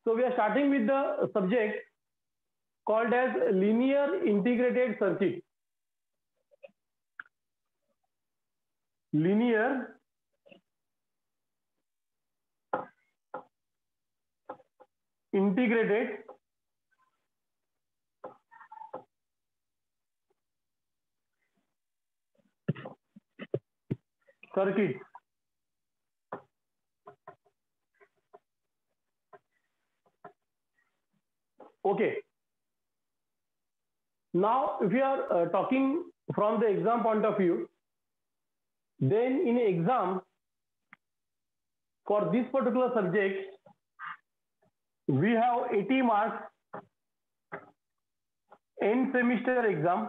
So we are starting with the subject called as linear integrated circuit. Linear integrated circuit. Okay. Now, if you are talking from the exam point of view, then in exam for this particular subject, we have 80 marks end semester exam.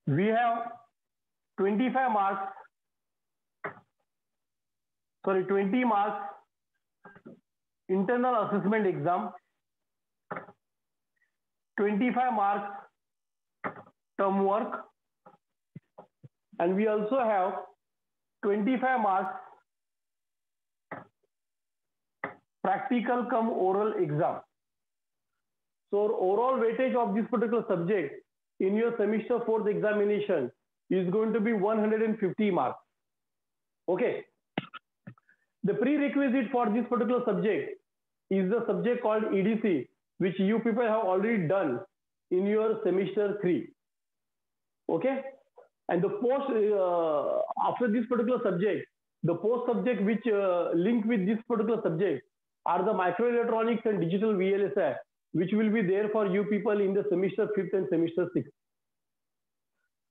We have 25 marks, 20 marks internal assessment exam, 25 marks term work, and we also have 25 marks practical cum oral exam. So overall weightage of this particular subject in your semester 4th examination is going to be 150 marks. Okay. The prerequisite for this particular subject is the subject called EDC, which you people have already done in your semester 3. Okay. And the post after this particular subject, the post subject which link with this particular subject are the microelectronics and digital VLSI, which will be there for you people in the semester 5th and semester 6th.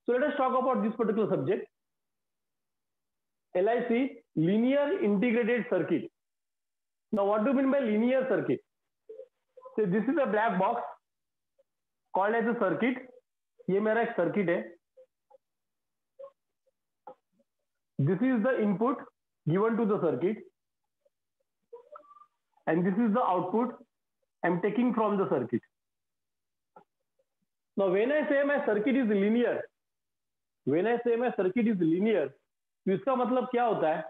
So let us talk about this particular subject. LIC, linear integrated circuit. Now what do you mean by linear circuit? So this is a black box called as a circuit. ये मेरा एक circuit है. This is the input given to the circuit, and this is the output I'm taking from the circuit. Now when I say my circuit is linear, तो इसका मतलब क्या होता है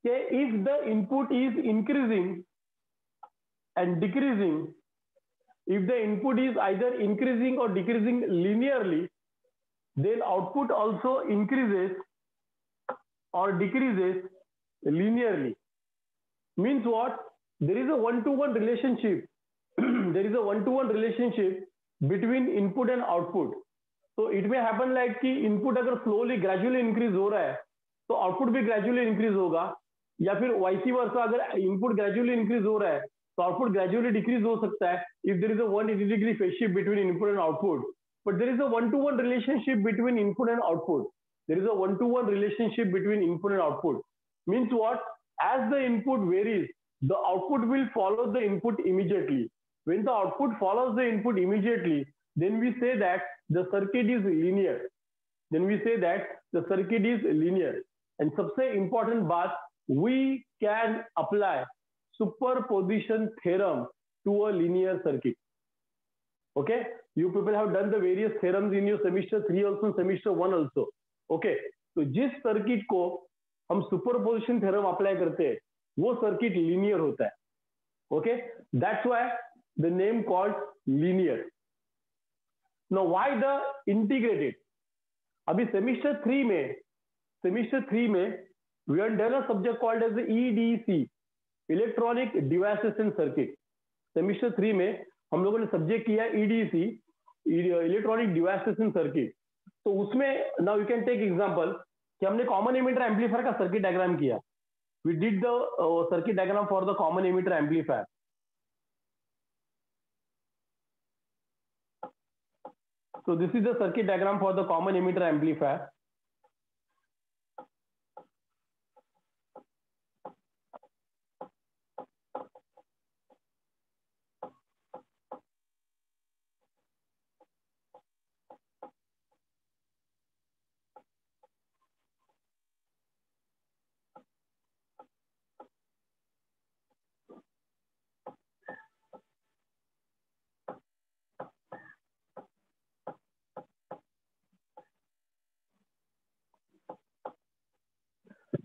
कि if the input is increasing and decreasing, if the input is either increasing or decreasing linearly, then output also increases or decreases linearly. Means what? There is a one-to-one relationship. There is a one-to-one relationship between input and output. So it may happen like कि input अगर slowly gradually increase हो रहा है तो output भी gradually increase होगा, या फिर vice versa अगर input gradually increase हो रहा है तो output gradually decrease हो सकता है if there is a 180-degree phase shift between input and output. But there is a one-to-one relationship between input and output. There is a one-to-one relationship between input and output. Means what? As the input varies, the output will follow the input immediately. When the output follows the input immediately, then we say that the circuit is linear. And सबसे important बात, we can apply superposition theorem to a linear circuit. Okay, you people have done the various theorems in your semester 3 also, semester 1 also. Okay, तो जिस circuit को हम superposition theorem apply करते हैं वो circuit linear होता है. Okay, that's why the name called linear. Now why the integrated? अभी सेमेस्टर 3 में we have done a subject called as EDC, electronic devices and circuit. Semester 3 में हम लोगों ने सब्जेक्ट किया EDC, electronic devices and circuit. तो उसमें now you can take example कि हमने कॉमन एमिटर एम्पलीफायर का सर्किट डायग्राम किया. We did the circuit diagram for the common emitter amplifier. So this is the circuit diagram for the common emitter amplifier.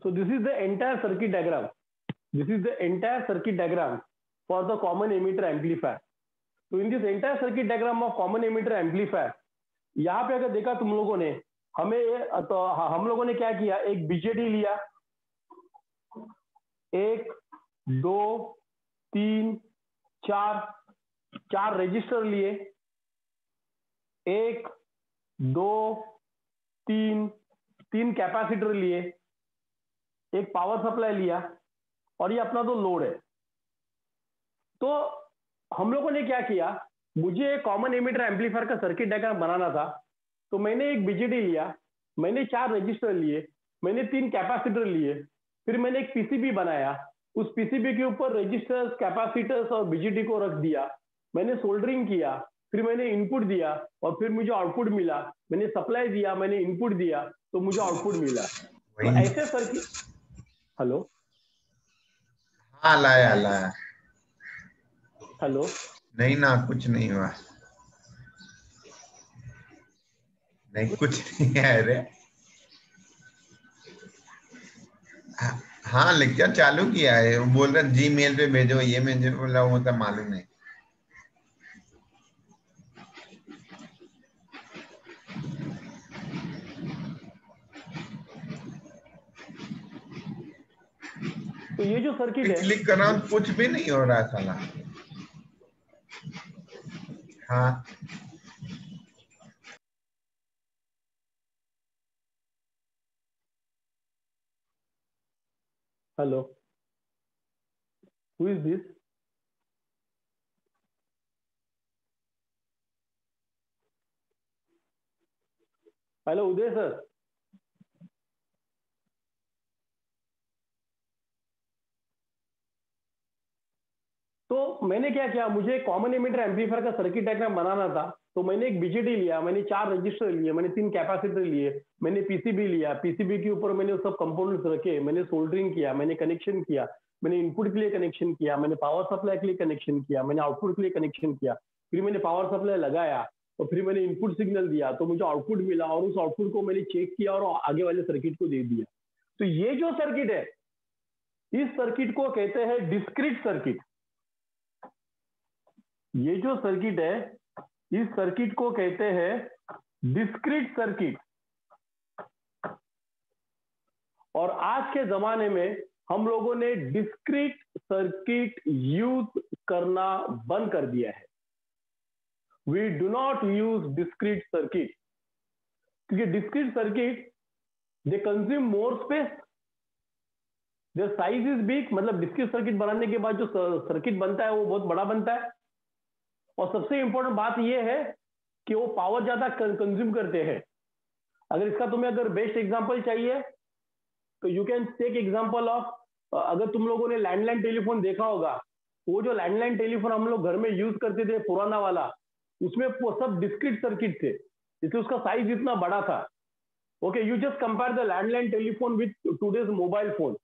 So this is the entire circuit diagram. This is the entire circuit diagram for the common emitter amplifier. So in this entire circuit diagram of common emitter amplifier, यहाँ पे अगर देखा तुम लोगों ने, तो हम लोगों ने क्या किया, एक बीजेटी लिया, 1 2 3 4 रजिस्टर लिए, 1 2 3 कैपेसिटर लिए, एक पावर सप्लाई लिया, और ये अपना तो लोड है। तो हम लोगों ने क्या किया, मुझे कॉमन एमिटर एम्पलीफायर का सर्किट डायग्राम बनाना था, तो मैंने एक बीजेटी लिया, मैंने 4 रजिस्टर लिए, मैंने 3 कैपेसिटर लिए, फिर मैंने एक पीसीबी बनाया, उस पीसीबी के ऊपर रजिस्टर्स, कैपेसिटर्स और बीजेटी को रख दिया, मैंने सोल्डरिंग किया, फिर मैंने इनपुट दिया और फिर मुझे आउटपुट मिला, मैंने सप्लाई दिया, मैंने इनपुट दिया, तो मुझे आउटपुट मिला। तो ऐसे सर्किट, हेलो, हाँ लाया हेलो, नहीं ना, कुछ नहीं हुआ, नहीं कुछ नहीं है रे। हाँ लेक्चर चालू किया है, बोल रहे जीमेल पे भेजो, ये मुझे बोला, वो तो मालूम नहीं। तो ये जो सर्किट है, क्लिक कर रहा हूँ, कुछ भी नहीं हो रहा साला। हाँ hello, who is this? Hello Uday sir, तो मैंने क्या किया, मुझे कॉमन एमिटर एम्पलीफायर का सर्किट डायग्राम बनाना था, तो मैंने एक बीजेटी लिया, मैंने 4 रजिस्टर लिए, मैंने 3 कैपेसिटर लिए, मैंने पीसीबी लिया, पीसीबी के ऊपर मैंने सब कंपोनेंट्स रखे, मैंने सोल्डरिंग किया, मैंने कनेक्शन किया, मैंने इनपुट के लिए कनेक्शन किया, मैंने पावर सप्लाई के लिए कनेक्शन किया, मैंने आउटपुट के लिए कनेक्शन किया, फिर मैंने पावर सप्लाई लगाया और फिर मैंने इनपुट सिग्नल दिया, तो मुझे आउटपुट मिला और उस आउटपुट को मैंने चेक किया और आगे वाले सर्किट को दे दिया। तो ये जो सर्किट है, इस सर्किट को कहते हैं डिस्क्रीट सर्किट। ये जो सर्किट है, इस सर्किट को कहते हैं डिस्क्रीट सर्किट। और आज के जमाने में हम लोगों ने डिस्क्रीट सर्किट यूज करना बंद कर दिया है। We do not use discrete circuit, क्योंकि discrete circuit they consume more space, their size is big. मतलब डिस्क्रीट सर्किट बनाने के बाद जो सर्किट बनता है वो बहुत बड़ा बनता है, और सबसे इंपॉर्टेंट बात यह है कि वो पावर ज्यादा कंज्यूम करते हैं। अगर इसका तुम्हें अगर बेस्ट एग्जांपल चाहिए तो you can take example of, अगर तुम लोगों ने लैंडलाइन टेलीफोन देखा होगा, वो जो लैंडलाइन टेलीफोन हम लोग घर में यूज करते थे पुराना वाला, उसमें वो सब डिस्क्रीट सर्किट थे, इसलिए उसका साइज इतना बड़ा था। Okay, you just compare the landline telephone with today's mobile phone.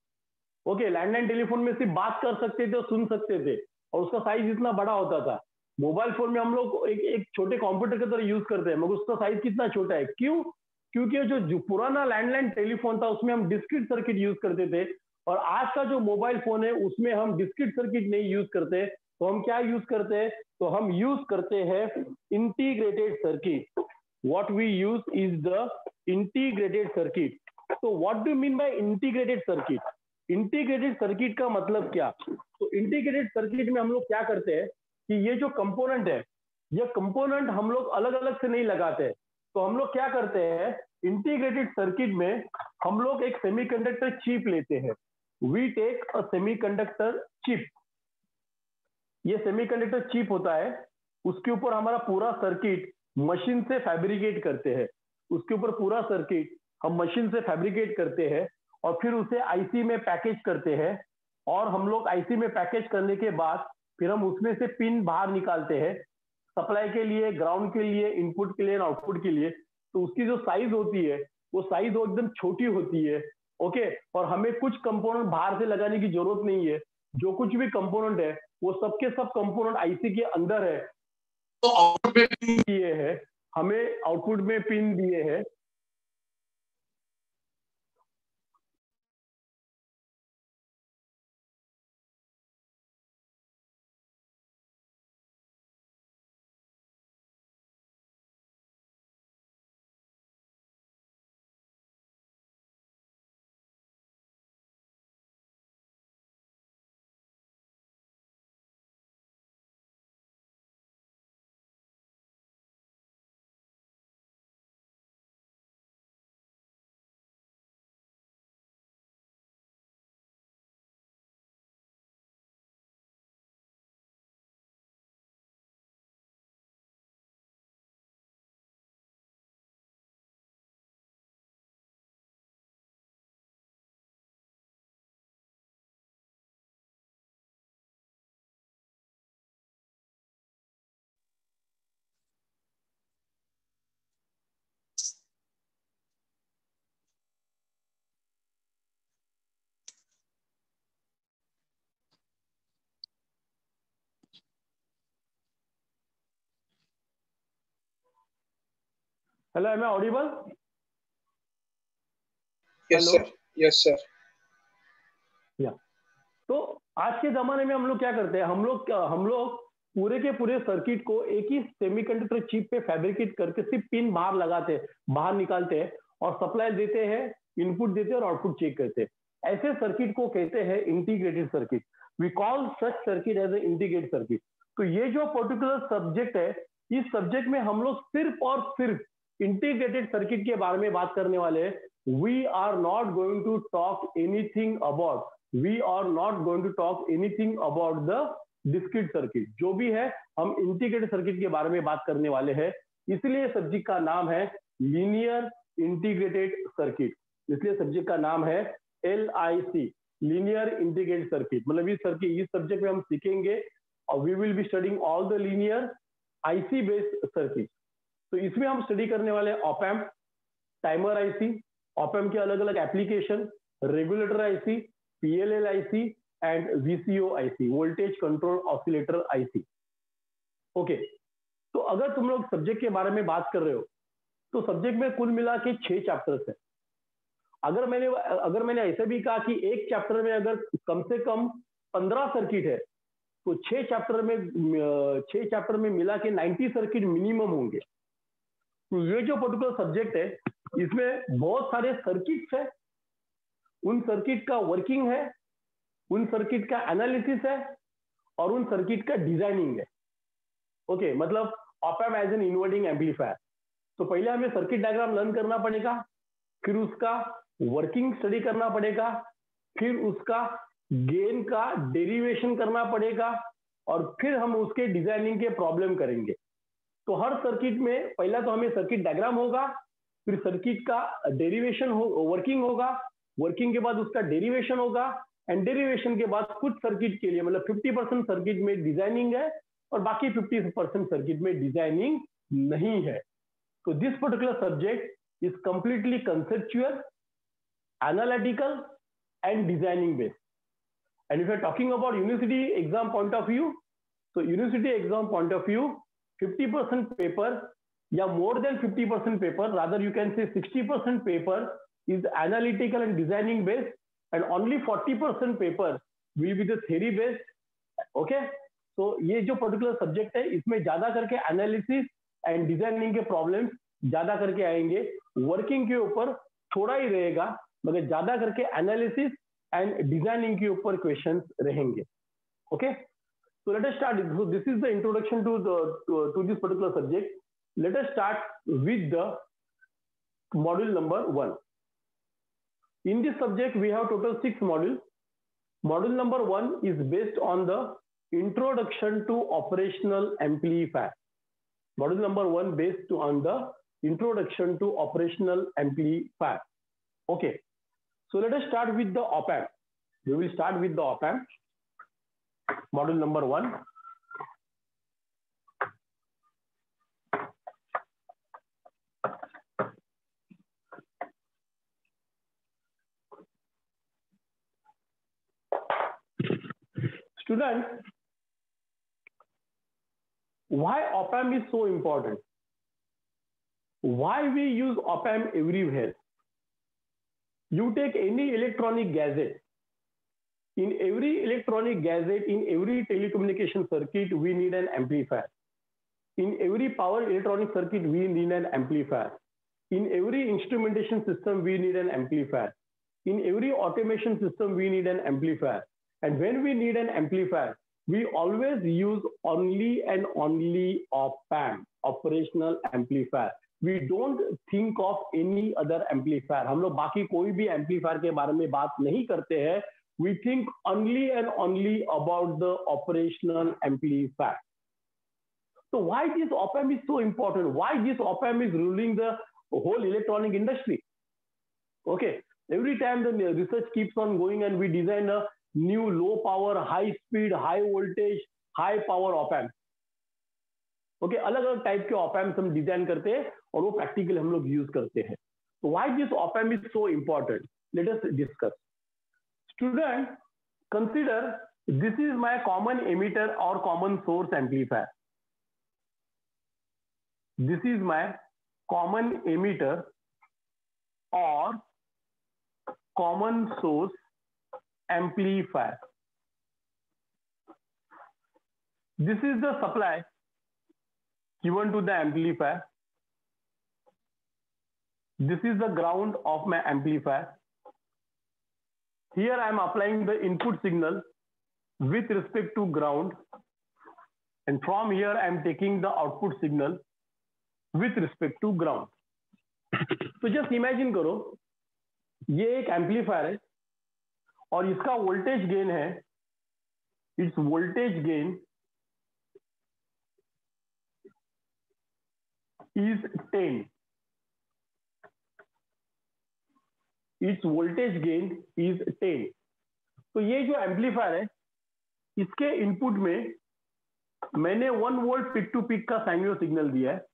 Okay, landline telephone में सिर्फ बात कर सकते थे और सुन सकते थे, और उसका साइज इतना बड़ा होता था। मोबाइल फोन में हम लोग एक छोटे कंप्यूटर की तरह यूज करते हैं, मगर उसका साइज कितना छोटा है। क्यों? क्योंकि जो पुराना लैंडलाइन टेलीफोन था उसमें हम डिस्क्रीट सर्किट यूज करते थे, और आज का जो मोबाइल फोन है उसमें हम डिस्क्रीट सर्किट नहीं यूज करते। तो हम क्या यूज करते हैं? तो हम यूज करते हैं integrated circuit. What we use is the integrated circuit. तो what do mean by integrated circuit? Integrated circuit का मतलब क्या? तो इंटीग्रेटेड सर्किट में हम लोग क्या करते हैं कि ये जो कंपोनेंट है, ये कंपोनेंट हम लोग अलग अलग से नहीं लगाते। तो हम लोग क्या करते हैं, इंटीग्रेटेड सर्किट में हम लोग एक सेमीकंडक्टर चिप लेते हैं। We take a semiconductor chip. ये सेमीकंडक्टर चिप होता है, उसके ऊपर हमारा पूरा सर्किट मशीन से फैब्रिकेट करते हैं। उसके ऊपर पूरा सर्किट हम मशीन से फैब्रिकेट करते हैं और फिर उसे आईसी में पैकेज करते हैं। और हम लोग आईसी में पैकेज करने के बाद फिर हम उसमें से पिन बाहर निकालते हैं, सप्लाई के लिए, ग्राउंड के लिए, इनपुट के लिए, आउटपुट के लिए। तो उसकी जो साइज होती है वो साइज एकदम छोटी होती है। ओके, और हमें कुछ कंपोनेंट बाहर से लगाने की जरूरत नहीं है। जो कुछ भी कंपोनेंट है वो सबके सब कंपोनेंट आईसी के अंदर है। तो आउटपुट में पिन दिए है, हमें आउटपुट में पिन दिए हैं। Hello, am I audible? Yes sir, yes sir. या तो आज के जमाने में हम लोग क्या करते हैं, हम लोग पूरे के पूरे सर्किट को एक ही सेमीकंडक्टर चिप पे फैब्रिकेट करके सिर्फ पिन बाहर लगाते हैं, बाहर निकालते हैं और सप्लाई देते हैं, इनपुट देते हैं और आउटपुट चेक करते हैं। ऐसे सर्किट को कहते हैं integrated circuit. We call such circuit as a integrated circuit. तो ये जो पर्टिकुलर सब्जेक्ट है, इस सब्जेक्ट में हम लोग सिर्फ और सिर्फ इंटीग्रेटेड सर्किट के बारे में बात करने वाले हैं। We are not going to talk anything about the discrete circuit. जो भी है, हम इंटीग्रेटेड सर्किट के बारे में बात करने वाले हैं। इसलिए सब्जेक्ट का नाम है लीनियर इंटीग्रेटेड सर्किट। इसलिए सब्जेक्ट का नाम है LIC, लीनियर इंटीग्रेटेड सर्किट। मतलब इस सब्जेक्ट में हम सीखेंगे और we will be studying all the linear IC based circuit. तो इसमें हम स्टडी करने वाले हैं op amp, timer IC, op amp के अलग अलग application, regulator IC, PLL IC and VCO IC, voltage control oscillator IC। Okay, तो अगर तुम लोग सब्जेक्ट के बारे में बात कर रहे हो तो सब्जेक्ट में कुल मिला के 6 चैप्टर्स है। अगर मैंने ऐसे भी कहा कि एक चैप्टर में अगर कम से कम 15 सर्किट है तो 6 चैप्टर में मिला के 90 सर्किट मिनिमम होंगे। तो ये जो पर्टिकुलर सब्जेक्ट है, इसमें बहुत सारे सर्किट्स है, उन सर्किट का वर्किंग है, उन सर्किट का एनालिसिस है और उन सर्किट का डिजाइनिंग है। ओके, मतलब op amp as an inverting amplifier. तो पहले हमें सर्किट डायग्राम लर्न करना पड़ेगा, फिर उसका वर्किंग स्टडी करना पड़ेगा, फिर उसका गेन का डेरिवेशन करना पड़ेगा और फिर हम उसके डिजाइनिंग के प्रॉब्लम करेंगे। तो हर सर्किट में पहला तो हमें सर्किट डायग्राम होगा, फिर सर्किट का डेरिवेशन वर्किंग होगा, वर्किंग के बाद उसका डेरिवेशन होगा एंड डेरिवेशन के बाद कुछ सर्किट के लिए मतलब 50% सर्किट में डिजाइनिंग है और बाकी 50% सर्किट में डिजाइनिंग नहीं है। तो this particular subject is completely conceptual, analytical and designing based. And if you are talking about university exam point of view, तो university exam point of view 50% paper या more than 50% paper, rather you can say 60% paper is analytical and designing based and only 40% paper will be the theory based. Okay, so ये जो particular subject है, इसमें ज्यादा करके analysis and designing के problems ज्यादा करके आएंगे, working के ऊपर थोड़ा ही रहेगा मगर ज्यादा करके analysis and designing के ऊपर questions रहेंगे। Okay, so let us start. So this is the introduction to this particular subject. Let us start with the module number 1. In this subject, we have total 6 modules. Module number 1 is based on the introduction to operational amplifier. Module number 1 based on the introduction to operational amplifier. Okay. So let us start with the op amp. We will start with the op amp. Module number 1. Students, why op amp is so important? Why we use op amp everywhere? You take any electronic gadget. In every electronic gadget, in every telecommunication circuit, we need an amplifier. In every power electronic circuit, we need an amplifier. In every instrumentation system, we need an amplifier. In every automation system, we need an amplifier. And when we need an amplifier, we always use only and only op amp, operational amplifier. We don't think of any other amplifier. हम लोग बाकी कोई भी amplifier के बारे में बात नहीं करते हैं. We think only and only about the operational amplifier. So why this op amp is so important? Why this op amp is ruling the whole electronic industry? Okay, every time the research keeps on going and we design a new low power, high speed, high voltage, high power op amp. Okay, अलग अलग type के op amps हम design करते हैं और वो practical हम लोग यूज करते हैं. So why this op amp is so important? Let us discuss. Student, consider this is my common emitter or common source amplifier. This is my common emitter or common source amplifier. This is the supply given to the amplifier. This is the ground of my amplifier. Here I am applying the input signal with respect to ground, and from here I am taking the output signal with respect to ground. तो just imagine करो, ये एक amplifier है और इसका voltage gain है, it's voltage gain is 10. It's voltage gain is 10. तो ये जो एम्पलीफायर है, इसके इनपुट में मैंने 1 वोल्ट पिक टू पिक का साइन वेव सिग्नल दिया है.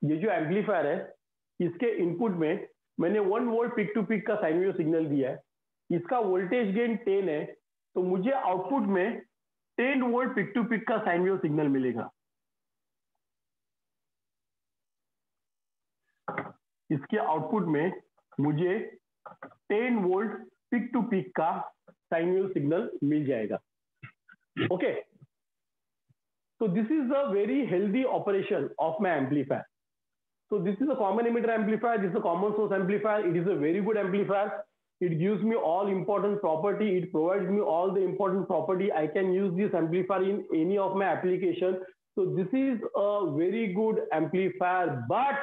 ये जो एम्पलीफायर है, इसके इनपुट में मैंने 1 वोल्ट पिक टू पिक का साइन वेव सिग्नल दिया है. इसका वोल्टेज गेन 10 है, तो मुझे आउटपुट में 10 वोल्ट पिक टू पिक का साइन वेव सिग्नल मिलेगा. इसके आउटपुट में मुझे 10 वोल्ट पिक टू पिक का साइन वेव सिग्नल मिल जाएगा. Okay, so this is a very healthy operation of my amplifier. So this is a common emitter amplifier, this is a common source amplifier. It is a very good amplifier. It gives me all important property, it provides me all the important property. I can use this amplifier in any of my application. So this is a very good amplifier, but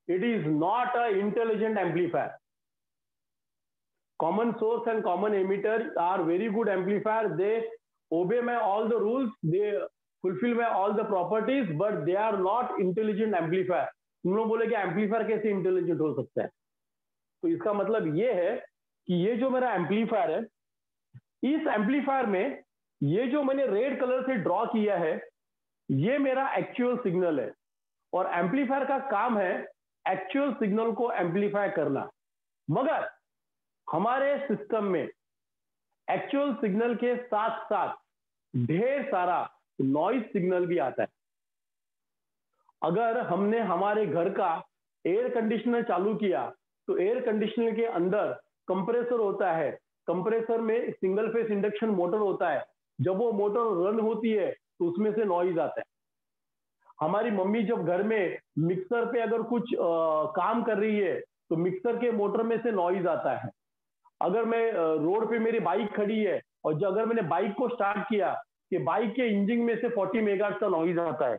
it is not an intelligent amplifier. Common source and common emitter are very good amplifier. They obey my all the rules, they fulfill my all the properties, but they are not intelligent amplifier. तुम लोग बोले कि amplifier कैसे intelligent हो सकता है? तो इसका मतलब ये है कि ये जो मेरा एम्पलीफायर है, इस एम्पलीफायर में ये जो मैंने रेड कलर से ड्रॉ किया है, ये मेरा एक्चुअल सिग्नल है. और एम्पलीफायर का काम है एक्चुअल सिग्नल को एम्पलीफाई करना. मगर हमारे सिस्टम में एक्चुअल सिग्नल के साथ साथ ढेर सारा नॉइज सिग्नल भी आता है. अगर हमने हमारे घर का एयर कंडीशनर चालू किया, तो एयर कंडीशनर के अंदर कंप्रेसर होता है. कंप्रेसर में सिंगल फेस इंडक्शन मोटर होता है. जब वो मोटर रन होती है तो उसमें से नॉइज आता है. हमारी मम्मी जब घर में मिक्सर पे अगर कुछ काम कर रही है, तो मिक्सर के मोटर में से नॉइज आता है. अगर मैं रोड पे मेरी बाइक खड़ी है और अगर मैंने बाइक को स्टार्ट किया, कि बाइक के इंजन में से 40 मेगाहर्ट्ज का नॉइज आता है.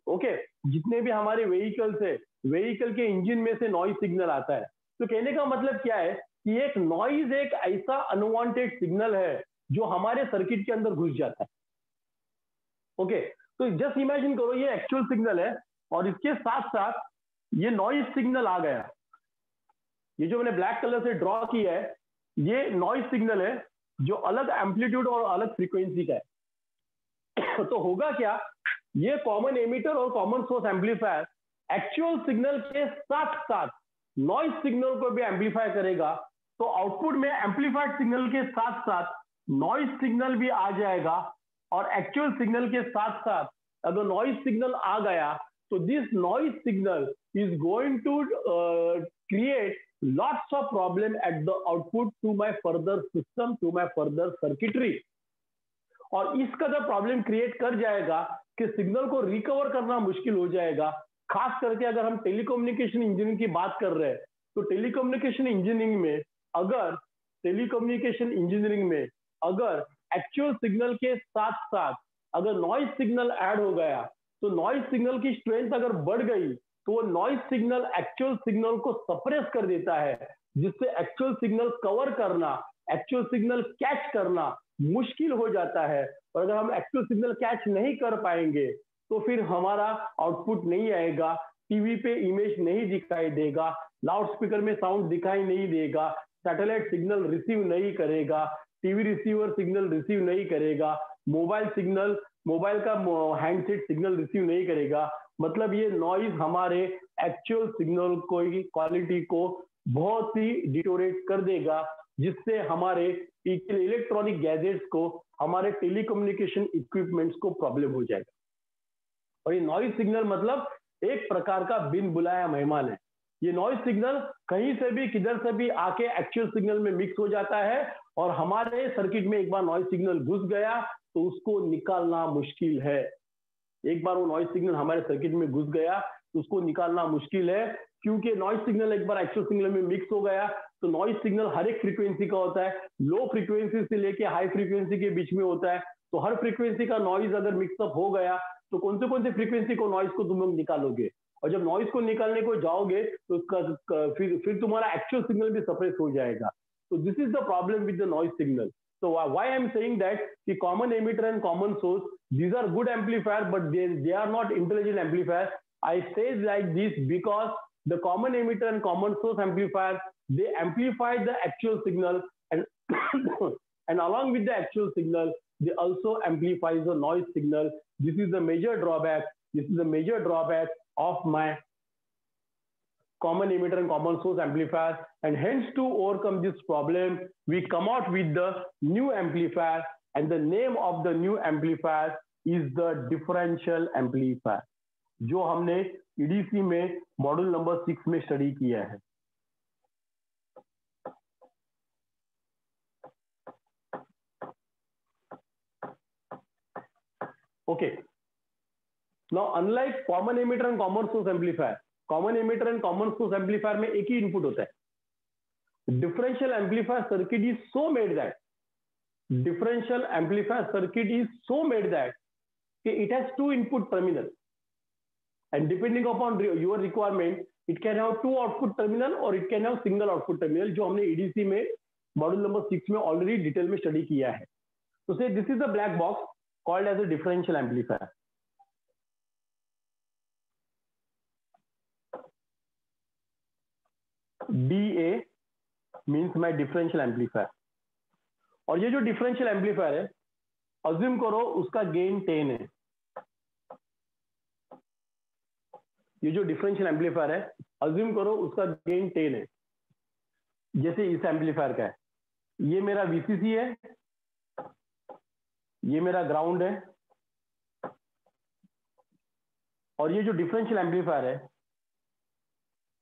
ओके, जितने भी हमारे व्हीकल्स है, व्हीकल के इंजन में से नॉइज सिग्नल आता है. तो कहने का मतलब क्या है कि एक नॉइज एक ऐसा अनवांटेड सिग्नल है जो हमारे सर्किट के अंदर घुस जाता है. ओके, तो जस्ट इमेजिन करो, ये एक्चुअल सिग्नल है और इसके साथ साथ ये नॉइज सिग्नल आ गया. ये जो मैंने ब्लैक कलर से ड्रॉ किया है, ये नॉइज सिग्नल है जो अलग एम्पलीट्यूड और अलग फ्रीक्वेंसी का है. तो होगा क्या, ये कॉमन एमिटर और common source amplifier actual signal के साथ साथ नॉइज सिग्नल को भी एम्पलीफाई करेगा. तो आउटपुट में एम्पलीफाइड सिग्नल के साथ साथ नॉइज सिग्नल भी आ जाएगा. और एक्चुअल सिग्नल के साथ साथ अगर नॉइज सिग्नल आ गया, तो this noise signal is going to create lots of problem at the output to my further system, to my further circuitry. और इसका जब प्रॉब्लम क्रिएट कर जाएगा कि सिग्नल को रिकवर करना मुश्किल हो जाएगा. खास करके अगर हम टेलीकम्युनिकेशन इंजीनियरिंग की बात कर रहे हैं, तो टेलीकम्युनिकेशन इंजीनियरिंग में अगर एक्चुअल सिग्नल के साथ साथ अगर नॉइज सिग्नल ऐड हो गया, तो नॉइज सिग्नल की स्ट्रेंथ अगर बढ़ गई, तो वो नॉइज सिग्नल एक्चुअल सिग्नल को सप्रेस कर देता है, जिससे एक्चुअल सिग्नल कवर करना, एक्चुअल सिग्नल कैच करना मुश्किल हो जाता है. और अगर हम एक्चुअल सिग्नल कैच नहीं कर पाएंगे, तो फिर हमारा आउटपुट नहीं आएगा, टीवी पे इमेज नहीं दिखाई देगा, लाउड स्पीकर में साउंड दिखाई नहीं देगा, सैटेलाइट सिग्नल रिसीव नहीं करेगा, टीवी रिसीवर सिग्नल रिसीव नहीं करेगा, मोबाइल का हैंडसेट सिग्नल रिसीव नहीं करेगा. मतलब ये नॉइज हमारे एक्चुअल सिग्नल को क्वालिटी को बहुत ही डिटोरेट कर देगा, जिससे हमारे इलेक्ट्रॉनिक गैजेट्स को, हमारे टेलीकम्युनिकेशन इक्विपमेंट्स को प्रॉब्लम हो जाएगा. और ये नॉइज सिग्नल मतलब एक प्रकार का बिन बुलाया मेहमान है। ये नॉइज सिग्नल कहीं से भी किधर से भी आके एक्चुअल सिग्नल में मिक्स हो जाता है और हमारे सर्किट में एक बार नॉइज सिग्नल घुस गया तो उसको निकालना मुश्किल है। एक बार वो नॉइज सिग्नल हमारे सर्किट में घुस गया तो उसको निकालना मुश्किल है, क्योंकि नॉइज सिग्नल एक बार एक्चुअल सिग्नल में मिक्स हो गया तो नॉइज सिग्नल हर एक फ्रीक्वेंसी का होता है, लो फ्रीक्वेंसी से लेके हाई फ्रीक्वेंसी के बीच में होता है। तो हर फ्रीक्वेंसी का नॉइज अगर मिक्सअप हो गया तो कौन से फ्रीक्वेंसी को नॉइज को तुम लोग निकालोगे, और जब नॉइज को निकालने को जाओगे तो फिर तुम्हारा एक्चुअल सिग्नल भी सप्रेस हो जाएगा। तो this is the problem with the noise signal. So why I am saying that the common emitter and common source, these are good amplifiers, but they are not intelligent amplifiers. I say like this because the common emitter and common source amplifiers, they amplify the actual signal and and along with the actual signal, they also amplify the noise signal. This is the major drawback. This is the major drawback of my common emitter and common source amplifier, and hence to overcome this problem we come out with the new amplifier, and the name of the new amplifier is the differential amplifier, जो हमने EDC में module number 6 में study किया है। Okay, now unlike common emitter and common source amplifier, common emitter and common source amplifier में एक ही input होता है। Differential amplifier circuit is so made that कि it has two input terminal, and depending upon your requirement it can have two output terminal और it can have single output terminal, जो हमने EDC में module number 6 में already detail में study किया है। तो say this is the black box called as a differential amplifier. DA means my differential amplifier, और ये जो डिफरेंशियल एम्पलीफायर है अज्यूम करो उसका गेन 10 है। ये जो डिफरेंशियल एम्पलीफायर है अज्यूम करो उसका गेन 10 है, जैसे इस एम्पलीफायर का है। ये मेरा VCC है, ये मेरा ग्राउंड है, और ये जो डिफरेंशियल एम्पलीफायर है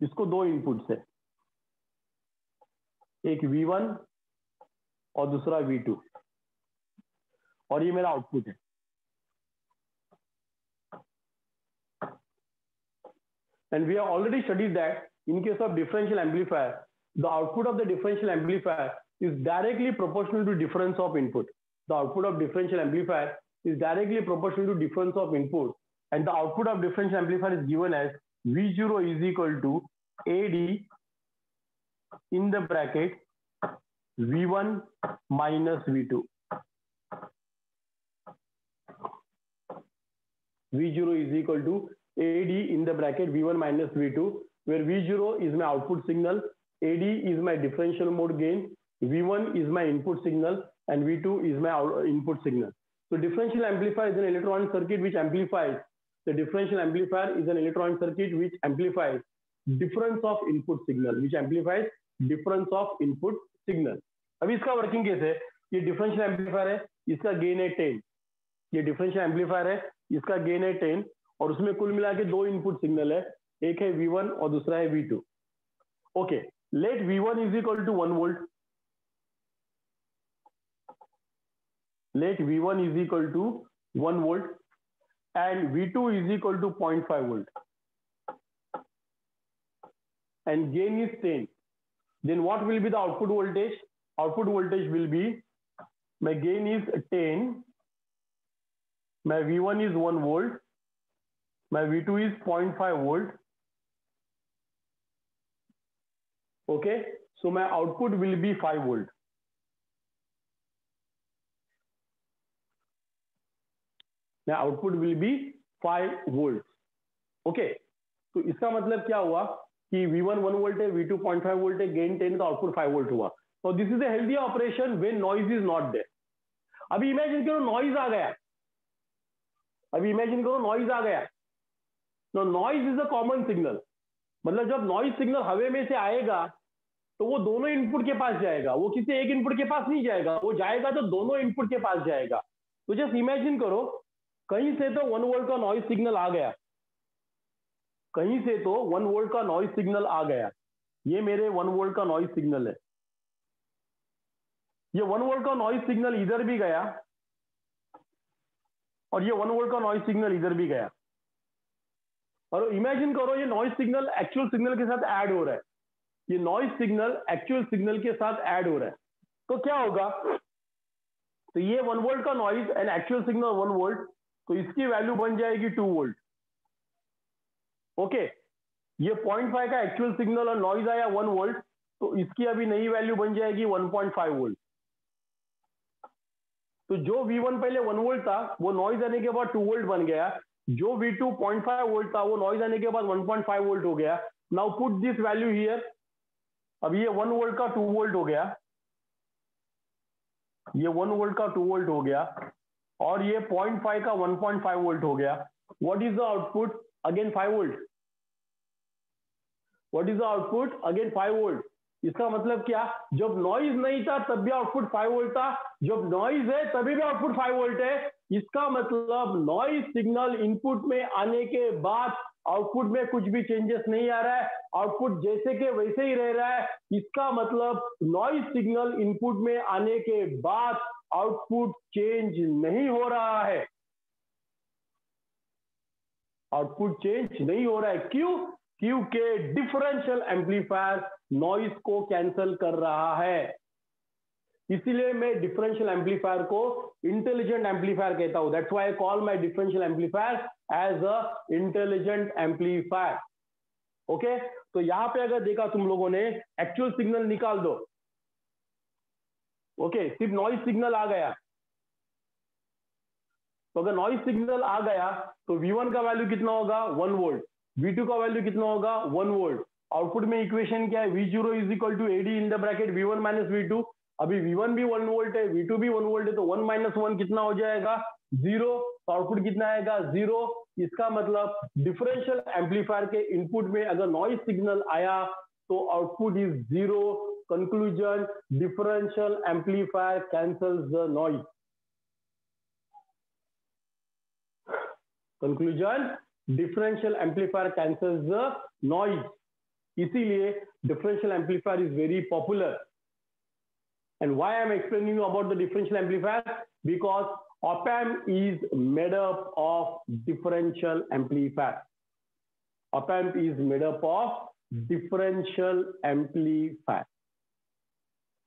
इसको दो इनपुट्स है, एक V1 और दूसरा V2, और ये मेरा आउटपुट है। And we have already studied that in case of differential amplifier, the output of the differential amplifier is directly proportional to difference of input. The output of differential amplifier is directly proportional to difference of input, and the output of differential amplifier is given as V0 is equal to AD in the bracket V1 minus V2. V0 is equal to AD in the bracket V1 minus V2, where V0 is my output signal, AD is my differential mode gain, V1 is my input signal, and V2 is my input signal. So differential amplifier is an electronic circuit which amplifies. The differential amplifier is an electronic circuit which amplifies difference of input signal, which amplifies difference of input signal. अभी इसका working कैसे है? ये differential amplifier है, इसका gain है 10। ये differential amplifier है, इसका गेन है 10, और उसमें कुल मिला के दो इनपुट सिग्नल है, एक है V1 और दूसरा है V2। Okay, let V1 is equal to 1 volt, let V1 is equal to 1 volt and V2 is equal to 0.5 volt and gain is 10. Then what will be the output voltage? Output voltage will be, my gain is 10, my V1 is 1 volt, my V2 is 0.5 volt. Okay, so my output will be 5 volt. My output will be 5 volts. Okay, तो इसका मतलब क्या हुआ कि V1 1 volt है, V2 0.5 volt है, gain 10 तो output 5 volt हुआ। तो this is a healthy operation when noise is not there. अभी इमेजिन करो नॉइज आ गया, अभी इमेजिन करो नॉइज आ गया। तो noise is a common signal, मतलब जब नॉइज सिग्नल हवा में से आएगा तो वो दोनों इनपुट के पास जाएगा, वो किसी एक इनपुट के पास नहीं जाएगा, वो जाएगा तो दोनों इनपुट के पास जाएगा। तो जस्ट इमेजिन करो कहीं से तो 1 वोल्ट का नॉइज सिग्नल आ गया, कहीं से तो 1 वोल्ट का नॉइज सिग्नल आ गया, ये मेरे 1 वोल्ट का नॉइज सिग्नल है, ये 1 वोल्ट का नॉइज सिग्नल इधर भी गया और ये 1 वोल्ट का नॉइज सिग्नल इधर भी गया, और इमेजिन करो ये नॉइज सिग्नल एक्चुअल सिग्नल के साथ ऐड हो रहा है, ये नॉइज सिग्नल एक्चुअल सिग्नल के साथ ऐड हो रहा है, तो क्या होगा, तो ये 1 वोल्ट का noise and actual signal 1 volt, तो इसकी वैल्यू बन जाएगी 2 वोल्ट। ओके, ये 0.5 का एक्चुअल सिग्नल और नॉइज आया 1 वोल्ट, तो इसकी अभी नई वैल्यू बन जाएगी 1.5 वोल्ट। तो जो V1 पहले 1 वोल्ट था वो नॉइज आने के बाद 2 वोल्ट बन गया, जो V2 0.5 वोल्ट था वो नॉइज आने के बाद 1.5 वोल्ट हो गया। Now put this value here, अब ये 1 वोल्ट का 2 वोल्ट हो गया, ये 1 वोल्ट का 2 वोल्ट हो गया, और ये 0.5 का 1.5 वोल्ट हो गया। What is the output? Again 5 volt. What is the output? Again 5 volt. इसका मतलब क्या, जब नॉइज नहीं था तब भी आउटपुट 5 वोल्ट था, जब नॉइज है तभी भी आउटपुट 5 वोल्ट है। इसका मतलब नॉइज सिग्नल इनपुट में आने के बाद आउटपुट में कुछ भी चेंजेस नहीं आ रहा है, आउटपुट जैसे के वैसे ही रह रहा है। इसका मतलब नॉइज सिग्नल इनपुट में आने के बाद आउटपुट चेंज नहीं हो रहा है, आउटपुट चेंज नहीं हो रहा है। क्यों? क्योंकि डिफरेंशियल एम्पलीफायर नॉइज को कैंसल कर रहा है। इसीलिए मैं डिफरेंशियल एम्पलीफायर को इंटेलिजेंट एम्पलीफायर कहता हूं। That's why I call my differential amplifier as a intelligent amplifier. Okay, तो यहां पे अगर देखा तुम लोगों ने, एक्चुअल सिग्नल निकाल दो। ओके, सिर्फ नॉइज सिग्नल आ गया, तो अगर नॉइज सिग्नल आ गया तो V1 का वैल्यू कितना होगा? 1 वोल्ट। V2 का वैल्यू कितना होगा? 1 वोल्ट। आउटपुट में इक्वेशन क्या है? V0 is equal to AD in the bracket V1 minus V2। अभी V1 भी 1 वोल्ट है, V2 भी 1 वोल्ट है, तो 1 माइनस 1 कितना हो जाएगा? 0। तो आउटपुट कितना आएगा? 0। इसका मतलब डिफरेंशियल एम्पलीफायर के इनपुट में अगर नॉइज सिग्नल आया तो output is 0। Conclusion, differential amplifier cancels the noise. Conclusion, differential amplifier cancels the noise. इसीलिए differential amplifier is very popular. And why I am explaining you about the differential amplifier? Because op-amp is made up of differential amplifier. Op-amp is made up of differential amplifier.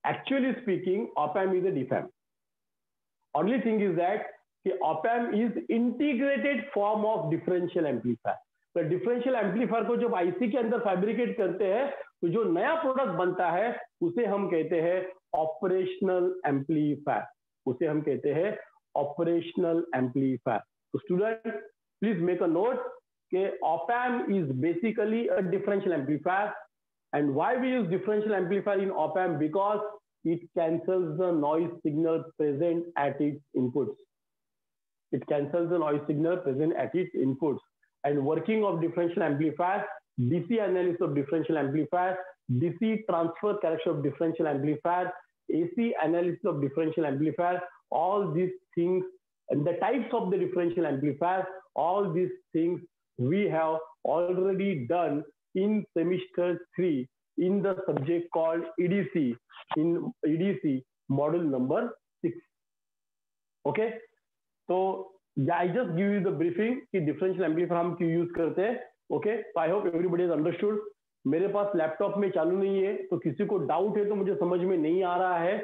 Actually speaking, op-amp is a diff-amp. Only thing is that कि op-amp is integrated form of differential amplifier। तो differential amplifier को जब IC के अंदर fabricate करते हैं तो जो नया प्रोडक्ट बनता है उसे हम कहते हैं ऑपरेशनल एम्पलीफायर, उसे हम कहते हैं ऑपरेशनल एम्पलीफायर। तो student please make a note कि op-amp is basically a differential amplifier, and why we use differential amplifier in op-amp? Because it cancels the noise signal present at its inputs. It cancels the noise signal present at its inputs. And working of differential amplifier, DC analysis of differential amplifier, DC transfer character of differential amplifier, AC analysis of differential amplifier, all these things, and the types of the differential amplifier, all these things we have already done in semester 3 in the subject called EDC, in EDC model number 6. Okay? तो I just give you the briefing कि differential amplifier हम क्यों use करते हैं। Okay, I hope everybody is understood. मेरे पास laptop में चालू नहीं है, तो किसी को डाउट है तो मुझे समझ में नहीं आ रहा है।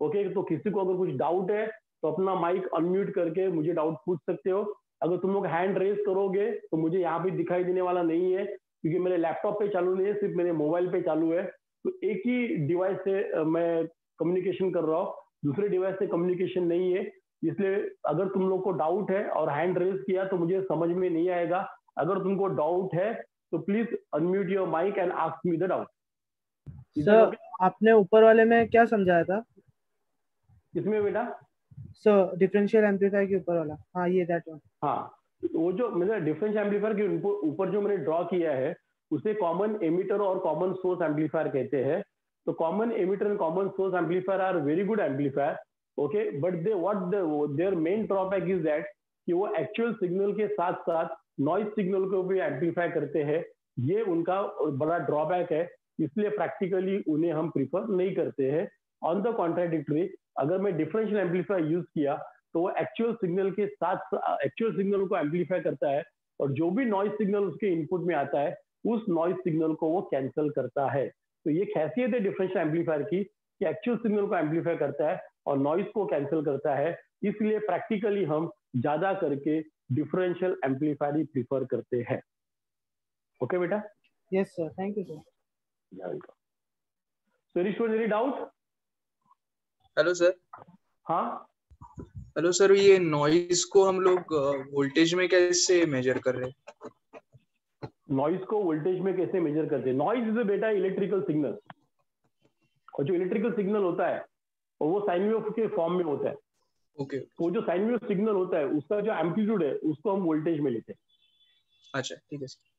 ओके, तो किसी को अगर कुछ डाउट है तो अपना माइक अनम्यूट करके मुझे डाउट पूछ सकते हो। अगर तुम लोग हैंड रेज करोगे तो मुझे यहाँ पे दिखाई देने वाला नहीं है, क्योंकि मेरे लैपटॉप पे चालू नहीं है, सिर्फ मेरे मोबाइल पे चालू है। तो एक ही डिवाइस से मैं कम्युनिकेशन कर रहा हूँ, दूसरे डिवाइस से कम्युनिकेशन नहीं है। इसलिए अगर तुम लोग को डाउट है और हैंड रेज किया तो मुझे समझ में नहीं आएगा। अगर तुमको डाउट है तो please unmute your mic and ask me the doubt. Sir, आपने ऊपर वाले में क्या समझाया था? किसमें बेटा? सर, डिफरेंशियल एम्पलीफायर के ऊपर वाला। हाँ, ये दैट वन। हाँ, वो जो मैंने डिफरेंशियल एम्पलीफायर के ऊपर जो मैंने ड्रॉ किया है उसे कॉमन एमिटर और कॉमन सोर्स एम्पलीफायर कहते हैं। तो common emitter and common source amplifier are very good amplifier. Okay, but their main drawback is that कि वो एक्चुअल सिग्नल के साथ साथ नॉइज सिग्नल को भी एम्पलीफाई करते हैं। ये उनका बड़ा ड्रॉबैक है, इसलिए प्रैक्टिकली उन्हें हम प्रीफर नहीं करते हैं। ऑन द कॉन्ट्राडिक्टरी, अगर मैं डिफरेंशियल एम्पलीफायर यूज किया तो वो एक्चुअल सिग्नल के साथ एक्चुअल सिग्नल को एम्पलीफाई करता है, और जो भी नॉइज सिग्नल उसके इनपुट में आता है उस नॉइज सिग्नल को वो कैंसिल करता है। तो ये खासियत है डिफरेंशियल एम्पलीफायर की कि एक्चुअल सिग्नल को एम्पलीफाई करता है और नॉइज को कैंसिल करता है। इसलिए प्रैक्टिकली हम ज्यादा करके डिफरेंशियल एम्पलीफायर ही प्रीफर करते हैं। ओके बेटा? Yes sir, thank you sir. Any doubt? Hello sir. हाँ हेलो सर, ये नॉइज को हम लोग वोल्टेज में कैसे मेजर कर रहे हैं? नॉइज को वोल्टेज में कैसे मेजर करते हैं? नॉइज इज बेटा इलेक्ट्रिकल सिग्नल, और जो इलेक्ट्रिकल सिग्नल होता है और वो साइन वेव के फॉर्म में होता है। ओके। तो जो साइन वेव सिग्नल होता है उसका जो एम्पलीट्यूड है उसको हम वोल्टेज में लेते हैं। अच्छा ठीक है सर।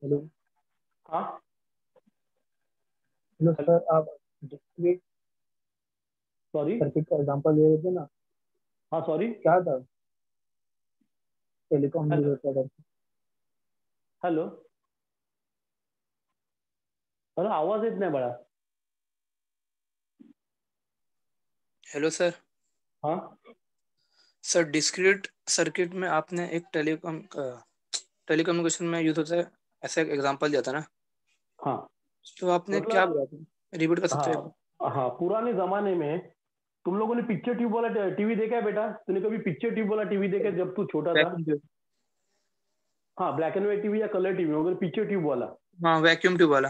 हेलो। हाँ हेलो सर, आप डिस्क्रीट सॉरी, सर्किट का एग्जांपल दे रहे थे ना, हाँ सॉरी, क्या था? टेलीकॉम यूज होता था। हेलो, अरे आवाज येत नाही बड़ा। Hello sir. हाँ सर डिस्क्रीट सर्किट में आपने एक टेलीकम्युनिकेशन में यूज होता है ऐसा एक एग्जांपल दिया था ना, हाँ, तो आपने क्या बोला था, रिपीट कर सकते हैं? हाँ हाँ, पुराने जमाने में तुम लोगों ने पिक्चर ट्यूब वाला टीवी देखा है बेटा? तूने कभी पिक्चर ट्यूब वाला टीवी देखा है जब तू छोटा था? हाँ, ब्लैक एंड व्हाइट टीवी या कलर टीवी, मगर पिक्चर ट्यूब वाला। हाँ, वैक्यूम ट्यूब वाला।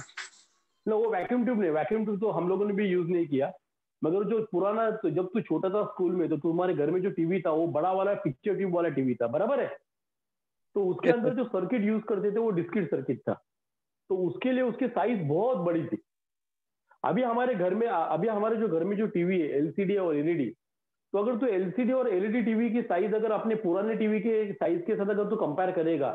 ना, वो वैक्यूम ट्यूब नहीं, वैक्यूम ट्यूब तो हम लोगों ने भी यूज नहीं किया। मगर जो पुराना, तो जब तू छोटा था स्कूल में तो तुम्हारे घर में जो टीवी था वो बड़ा वाला पिक्चर ट्यूब वाला टीवी था, बराबर है? तो उसके अंदर जो सर्किट यूज करते थे वो डिस्क्रीट सर्किट था, तो उसके लिए उसकी साइज बहुत बड़ी थी। अभी हमारे घर में, अभी हमारे जो घर में जो टीवी है एलसीडी और एलईडी, तो अगर तू एलसीडी और एलईडी टीवी की साइज अगर अपने पुराने टीवी के साइज के साथ अगर तू कंपेयर करेगा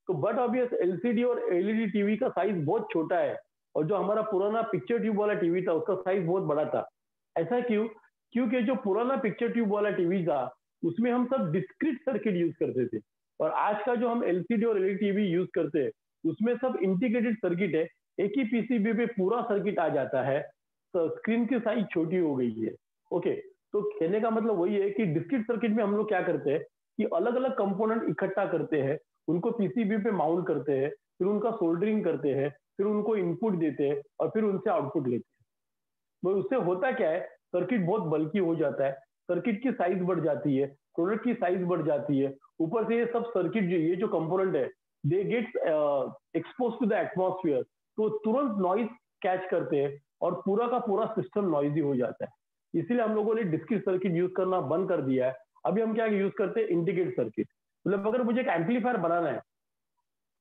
तो बट ऑब्वियस एलसीडी और एलईडी टीवी का साइज बहुत छोटा है, और जो हमारा पुराना पिक्चर ट्यूब वाला टीवी था उसका साइज बहुत बड़ा था। ऐसा क्यों? क्योंकि जो पुराना पिक्चर ट्यूब वाला टीवी था उसमें हम सब डिस्क्रीट सर्किट यूज करते थे, और आज का जो हम एलसीडी और एलईडी टीवी यूज करते हैं उसमें सब इंटीग्रेटेड सर्किट है, एक ही पीसीबी पे पूरा सर्किट आ जाता है, तो स्क्रीन की साइज छोटी हो गई है। ओके, तो कहने का मतलब वही है कि डिस्क्रीट सर्किट में हम लोग क्या करते हैं कि अलग अलग कंपोनेंट इकट्ठा करते हैं, उनको पीसीबी पे माउंट करते हैं, फिर उनका सोल्डरिंग करते हैं, फिर उनको इनपुट देते हैं और फिर उनसे आउटपुट लेते हैं। तो उससे होता क्या है, सर्किट बहुत बल्कि हो जाता है, सर्किट की साइज बढ़ जाती है, प्रोडक्ट की साइज बढ़ जाती है, ऊपर से ये सब सर्किट जो ये जो कंपोनेंट है they get expose to the atmosphere, तो तुरंत नॉइज कैच करते हैं और पूरा का पूरा सिस्टम नॉइजी हो जाता है। इसीलिए हम लोगों ने डिस्क्रीट सर्किट यूज करना बंद कर दिया है। अभी हम क्या यूज करते हैं, इंटीग्रेटेड सर्किट। मतलब अगर मुझे एक एम्पलीफायर बनाना है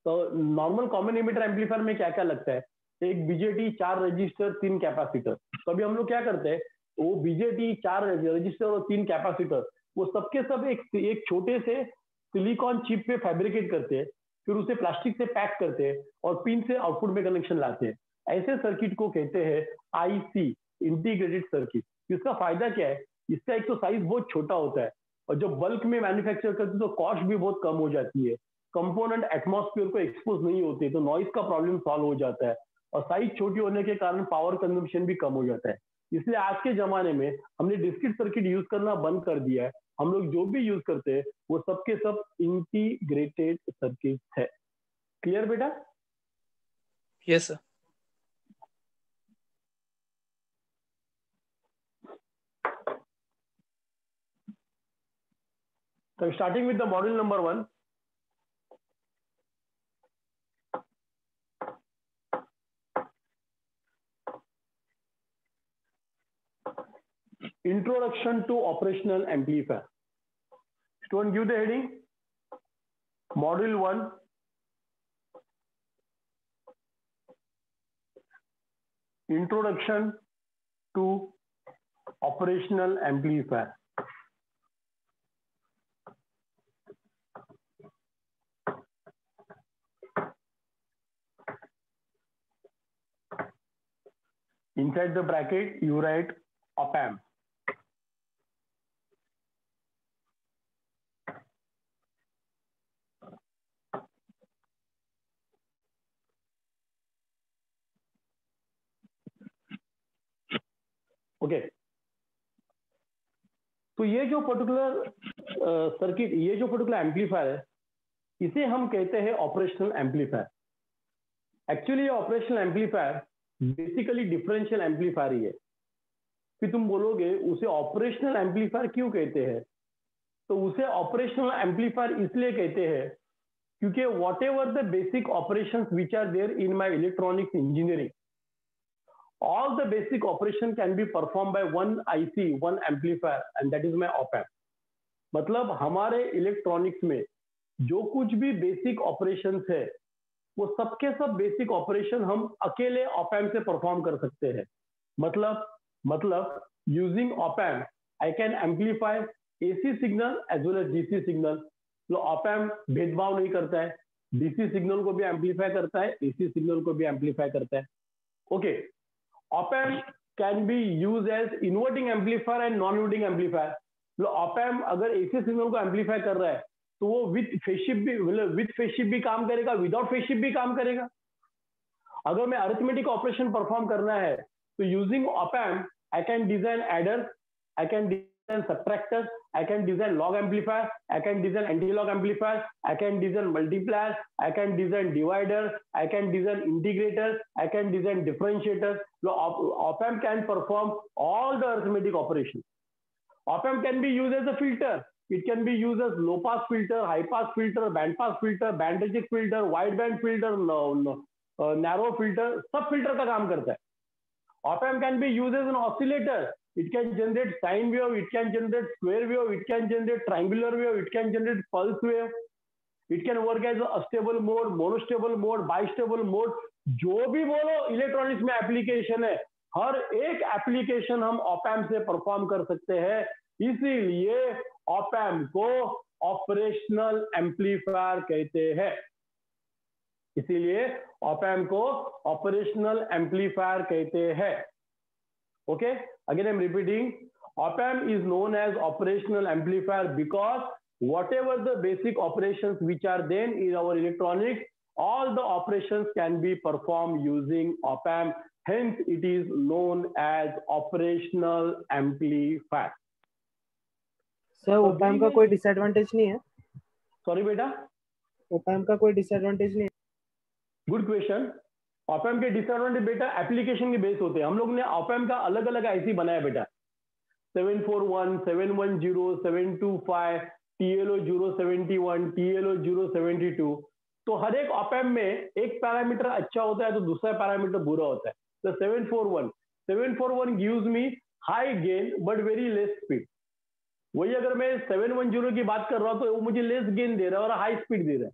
तो नॉर्मल कॉमन एमिटर एम्पलीफायर में क्या क्या लगता है, एक बीजेटी, 4 रजिस्टर, 3 कैपेसिटर। तो अभी हम लोग क्या करते हैं, वो बीजेटी, 4 रजिस्टर और 3 कैपेसिटर वो सबके सब एक छोटे से सिलिकॉन चिप पे फैब्रिकेट करते हैं, फिर उसे प्लास्टिक से पैक करते हैं और पिन से आउटपुट में कनेक्शन लाते हैं। ऐसे सर्किट को कहते हैं आईसी, इंटीग्रेटेड सर्किट। इसका फायदा क्या है, इसका एक तो साइज बहुत छोटा होता है, और जब बल्क में मैन्युफैक्चर करते हैं तो कॉस्ट भी बहुत कम हो जाती है, कंपोनेंट एटमॉस्फेयर को एक्सपोज नहीं होते, तो नॉइज का प्रॉब्लम सॉल्व हो जाता है, और साइज छोटी होने के कारण पावर कंजम्पशन भी कम हो जाता है। इसलिए आज के जमाने में हमने डिस्क्रीट सर्किट यूज करना बंद कर दिया है। हम लोग जो भी यूज करते हैं वो सबके सब इंटीग्रेटेड सर्किट है। क्लियर बेटा? Yes sir. So starting with the module number 1. Introduction to operational amplifier. Student, give the heading. Module 1. Introduction to operational amplifier. inside the bracket you write op amp. Okay, तो ये जो particular circuit, ये जो particular amplifier है, इसे हम कहते हैं ऑपरेशनल एम्पलीफायर। एक्चुअली ये operational amplifier basically differential amplifier ही है। फिर तुम बोलोगे उसे ऑपरेशनल एम्पलीफायर क्यों कहते हैं? तो उसे ऑपरेशनल एम्पलीफायर इसलिए कहते हैं क्योंकि whatever the basic operations which are there in my electronics engineering, all the basic operation can be performed by one IC, one amplifier, and that is my op amp. मतलब हमारे electronics में जो कुछ भी basic operations है वो सबके सब बेसिक ऑपरेशन हम अकेले op amp से परफॉर्म कर सकते हैं। मतलब using op amp I can amplify AC signal as well as DC signal. तो op amp भेदभाव नहीं करता है, DC सिग्नल को भी एम्पलीफाई करता है, AC सिग्नल को भी एम्पलीफाई करता है। Okay, op amp can be used as inverting amplifier and non-inverting amplifier। तो op amp अगर AC सिग्नल को एम्पलीफाई कर रहा है तो वो विद फेज शिफ्ट भी काम करेगा, विदाउट फेज शिफ्ट भी काम करेगा। अगर मैं अरिथमेटिक ऑपरेशन परफॉर्म करना है तो using op amp I can design adder, I can design subtractor, I can design log amplifier, I can design anti-log amplifier, I can design multiplier, I can design divider, I can design integrator, I can design differentiator. So op amp can perform all the arithmetic operations. Op amp can be used as a filter. It can be used as low pass filter, high pass filter, band pass filter, band reject filter, wide band filter, narrow filter, सब filter का काम करता है। Op amp can be used as an oscillator. It can generate sine wave, it can generate square wave, it can generate triangular wave, it can generate pulse wave. It can work as a stable mode, monostable mode, bistable mode. जो भी बोलो electronics में application है, हर एक application हम op amp से perform कर सकते हैं। इसीलिए op amp को ऑपरेशनल एम्पलीफायर कहते हैं। इसीलिए op amp को ऑपरेशनल एम्पलीफायर कहते हैं। Okay, again I'm repeating, op amp is known as operational amplifier because whatever the basic operations which are then in our electronics, all the operations can be performed using op amp, hence it is known as operational amplifier. Sir op amp का कोई disadvantage नहीं है? Sorry बेटा, op amp का कोई disadvantage नहीं है? Good question. op amp के डिसएडवांटेज बेटा एप्लीकेशन के बेस होते हैं। हम लोग ने op amp का अलग अलग आईसी बनाया बेटा, 741, 710, 725, TLO 071, TLO 072। तो हर एक op amp में एक पैरामीटर अच्छा होता है तो दूसरा पैरामीटर बुरा होता है। तो 741 gives me high gain but very less speed। वही अगर मैं 710 की बात कर रहा हूँ तो वो मुझे लेस गेन दे रहा है और हाई स्पीड दे रहा है।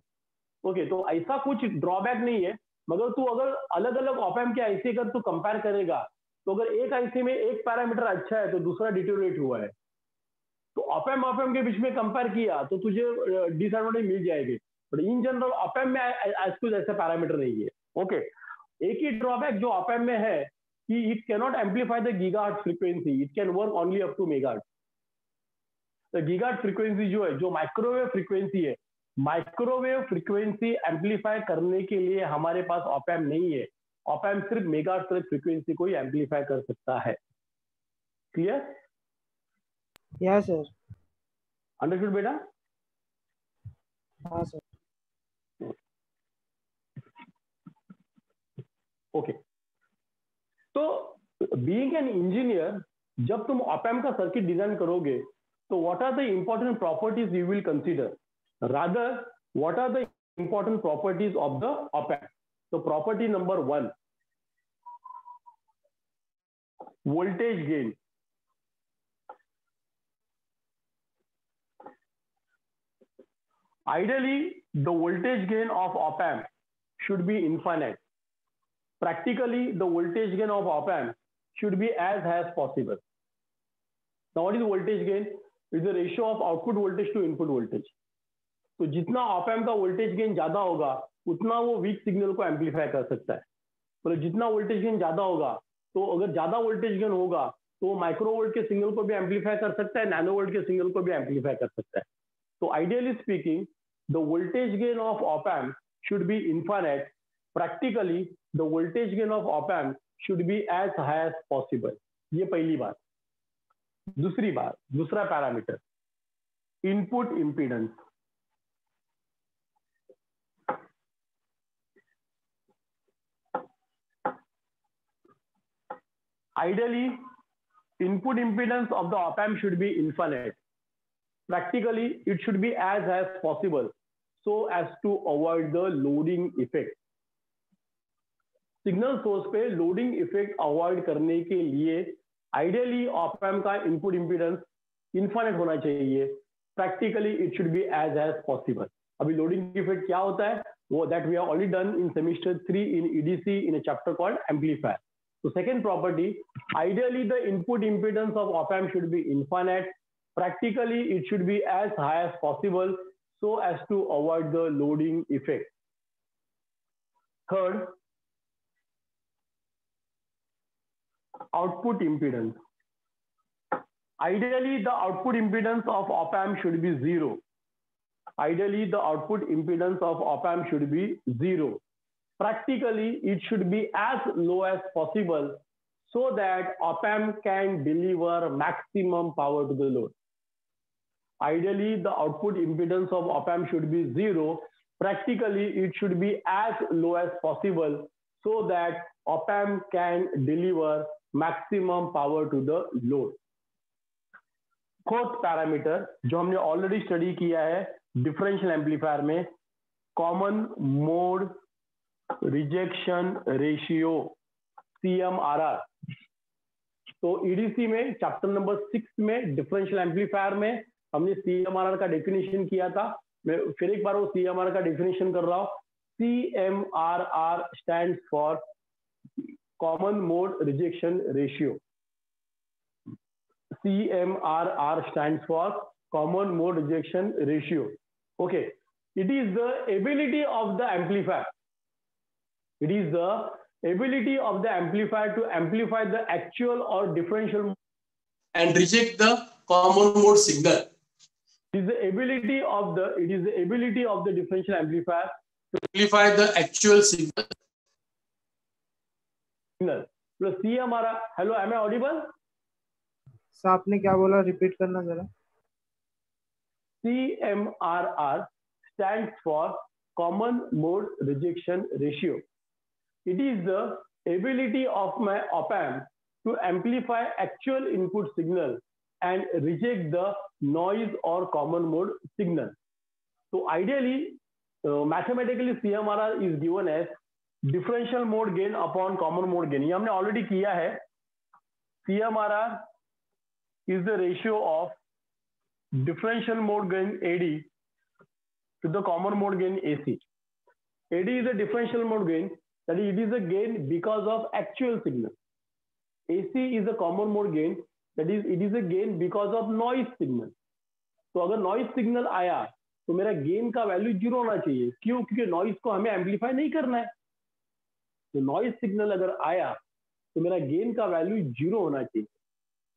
ओके, तो ऐसा कुछ ड्रॉबैक नहीं है, मगर तू अगर अलग अलग op amp के आईसी अगर तू कंपेयर करेगा तो अगर एक आईसी में एक पैरामीटर अच्छा है तो दूसरा डिटोरेट हुआ है, तो op amp के बीच में कंपेयर किया तो तुझे डिसएडवांटेज मिल जाएगी। But in general op amp में कुछ ऐसा पैरामीटर नहीं है। ओके, एक ही ड्रॉबैक जो op amp में है कि it cannot amplify the gigahertz frequency, it can work only up to megahertz. तो गीगाहर्ट्ज फ्रीक्वेंसी जो है, जो माइक्रोवेव फ्रीक्वेंसी है, माइक्रोवेव फ्रीक्वेंसी एम्पलीफाई करने के लिए हमारे पास op amp नहीं है। op amp सिर्फ मेगाहर्ट्ज फ्रीक्वेंसी को ही एम्पलीफाई कर सकता है। क्लियर? Yes sir. अंडरस्टूड बेटा? हाँ सर। ओके, तो बीइंग एन इंजीनियर, जब तुम op amp का सर्किट डिजाइन करोगे तो what are the important properties you will consider, rather what are the important properties of the op amp? So property number 1, voltage gain। Ideally the voltage gain of op amp should be infinite. Practically the voltage gain of op amp should be as high as possible. Now what is voltage gain? It's the ratio of output voltage to input voltage। तो जितना op amp का voltage gain ज्यादा होगा उतना वो weak signal को amplify कर सकता है। मतलब जितना वोल्टेज गेन ज्यादा होगा तो अगर ज्यादा वोल्टेज गेन होगा तो माइक्रो वोल्ट के सिग्नल को भी एम्पलीफाई कर सकता है, नैनो वोल्ट के सिग्नल को भी एम्पलीफाई कर सकता है. तो ideally speaking the voltage gain of op amp should be infinite. Practically the voltage gain of op amp should be as high as possible. ये पहली बात. दूसरी बात, दूसरा parameter, input impedance. Ideally, input impedance of the op amp should be infinite. Practically, it should be as high as possible so as to avoid the loading effect. Signal source पे loading effect avoid करने के लिए ideally op amp का input impedance infinite होना चाहिए. Practically it should be as possible. अभी loading effect क्या होता है वो that we have already done in semester 3 in EDC in a chapter called amplifier. So second property, ideally the input impedance of op amp should be infinite. Practically it should be as high as possible so as to avoid the loading effect. Third, output impedance. Ideally the output impedance of op amp should be zero. Ideally the output impedance of op amp should be zero. Practically, it should be as low as possible so that op amp can deliver maximum power to the load. Ideally, the output impedance of op amp should be zero. Practically, it should be as low as possible so that op amp can deliver maximum power to the load. Fourth parameter, जो हमने already study किया है differential amplifier में, common mode rejection ratio CMRR. तो EDC में chapter number 6 में differential amplifier में हमने CMRR का डेफिनेशन किया था. मैं फिर एक बार वो CMRR का डेफिनेशन कर रहा हूँ. CMRR stands for common mode rejection ratio. CMRR stands for common mode rejection ratio. Okay, it is the ability of the amplifier. It is the ability of the amplifier to amplify the actual or differential and reject the common mode signal. It is the ability of the differential amplifier to amplify the actual signal. Plus CMRR. Hello, am I audible? Sir आपने क्या बोला, repeat करना जरा. CMRR stands for common mode rejection ratio. It is the ability of my op amp to amplify actual input signal and reject the noise or common mode signal. So ideally, mathematically CMRR is given as differential mode gain upon common mode gain. ये हमने already किया है. CMRR is the ratio of differential mode gain AD to the common mode gain AC. AD is a differential mode gain, that is, it is a gain because of actual signal. AC is a common mode gain, that is, it is a gain because of noise signal. तो अगर noise signal आया तो मेरा gain का value zero होना चाहिए. क्यों? क्योंकि नॉइज को हमें एम्पलीफाई नहीं करना है. तो नॉइज सिग्नल अगर आया तो मेरा गेन का वैल्यू जीरो होना चाहिए.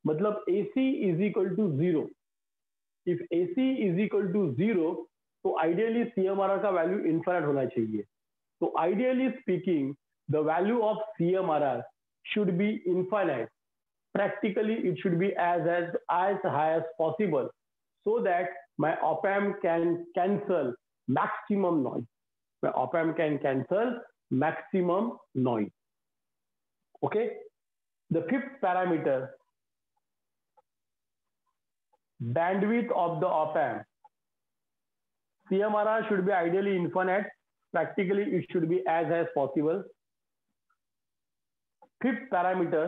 मतलब AC is equal to zero. If AC is equal to zero तो आइडियली CMRR का वैल्यू इनफाइनाइट होना चाहिए. तो ideally speaking the value of CMRR should be infinite. Practically it should be as high as possible so that my op amp can cancel maximum noise. My op amp can cancel maximum noise. Okay. The fifth parameter, bandwidth of the op amp. CMRR should be ideally infinite. Practically it should be as high as possible. Fifth parameter,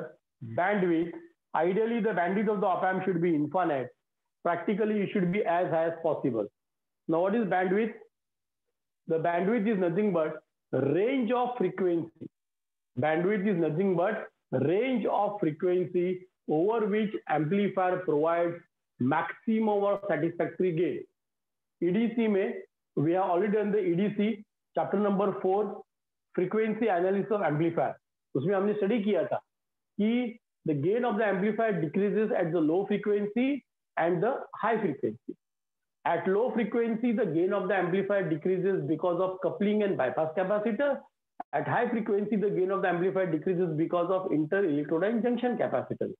bandwidth. Ideally the bandwidth of the op amp should be infinite. Practically it should be as high as possible. Now what is bandwidth? The bandwidth is nothing but range of frequency. Bandwidth is nothing but range of frequency over which amplifier provides maximum or satisfactory gain. EDC में we have already done the EDC chapter number 4 frequency analysis of amplifier. उसमें हमने study किया था कि the gain of the amplifier decreases at the low frequency and the high frequency. At low frequency, the gain of the amplifier decreases because of coupling and bypass capacitor. At high frequency, the gain of the amplifier decreases because of inter-electrolyte junction capacitor.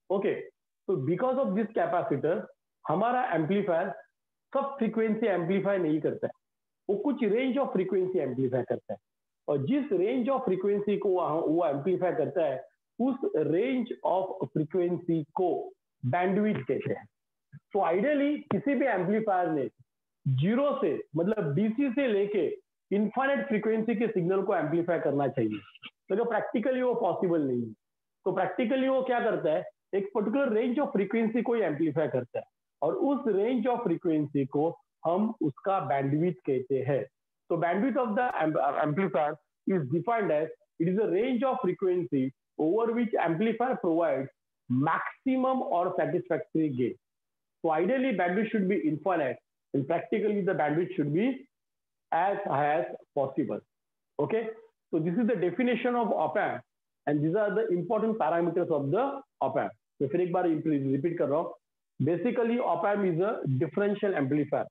Okay, so because of this capacitor, हमारा amplifier सब frequency amplify नहीं करता है, वो कुछ range of frequency amplify करता है, और जिस range of frequency को वो amplify करता है, उस range of frequency को bandwidth कहते हैं. तो आइडियली किसी भी एम्पलीफायर ने जीरो से मतलब डीसी से लेके इनफाइनाइट फ्रीक्वेंसी के सिग्नल को एम्पलीफाई करना चाहिए, लेकिन प्रैक्टिकली वो पॉसिबल नहीं है. तो प्रैक्टिकली वो क्या करता है, एक पर्टिकुलर रेंज ऑफ फ्रीक्वेंसी को एम्पलीफाई करता है, और उस रेंज ऑफ फ्रीक्वेंसी को हम उसका बैंडविड्थ कहते हैं. तो bandwidth of the amplifier is defined as it is a range of frequency over which amplifier provides maximum और satisfactory gain. So ideally bandwidth should be infinite, and practically the bandwidth should be as high as possible. Okay, so this is the definition of op-amp, and these are the important parameters of the op-amp. तो फिर एक बार repeat कर रहा हूँ. Basically op-amp is a differential amplifier.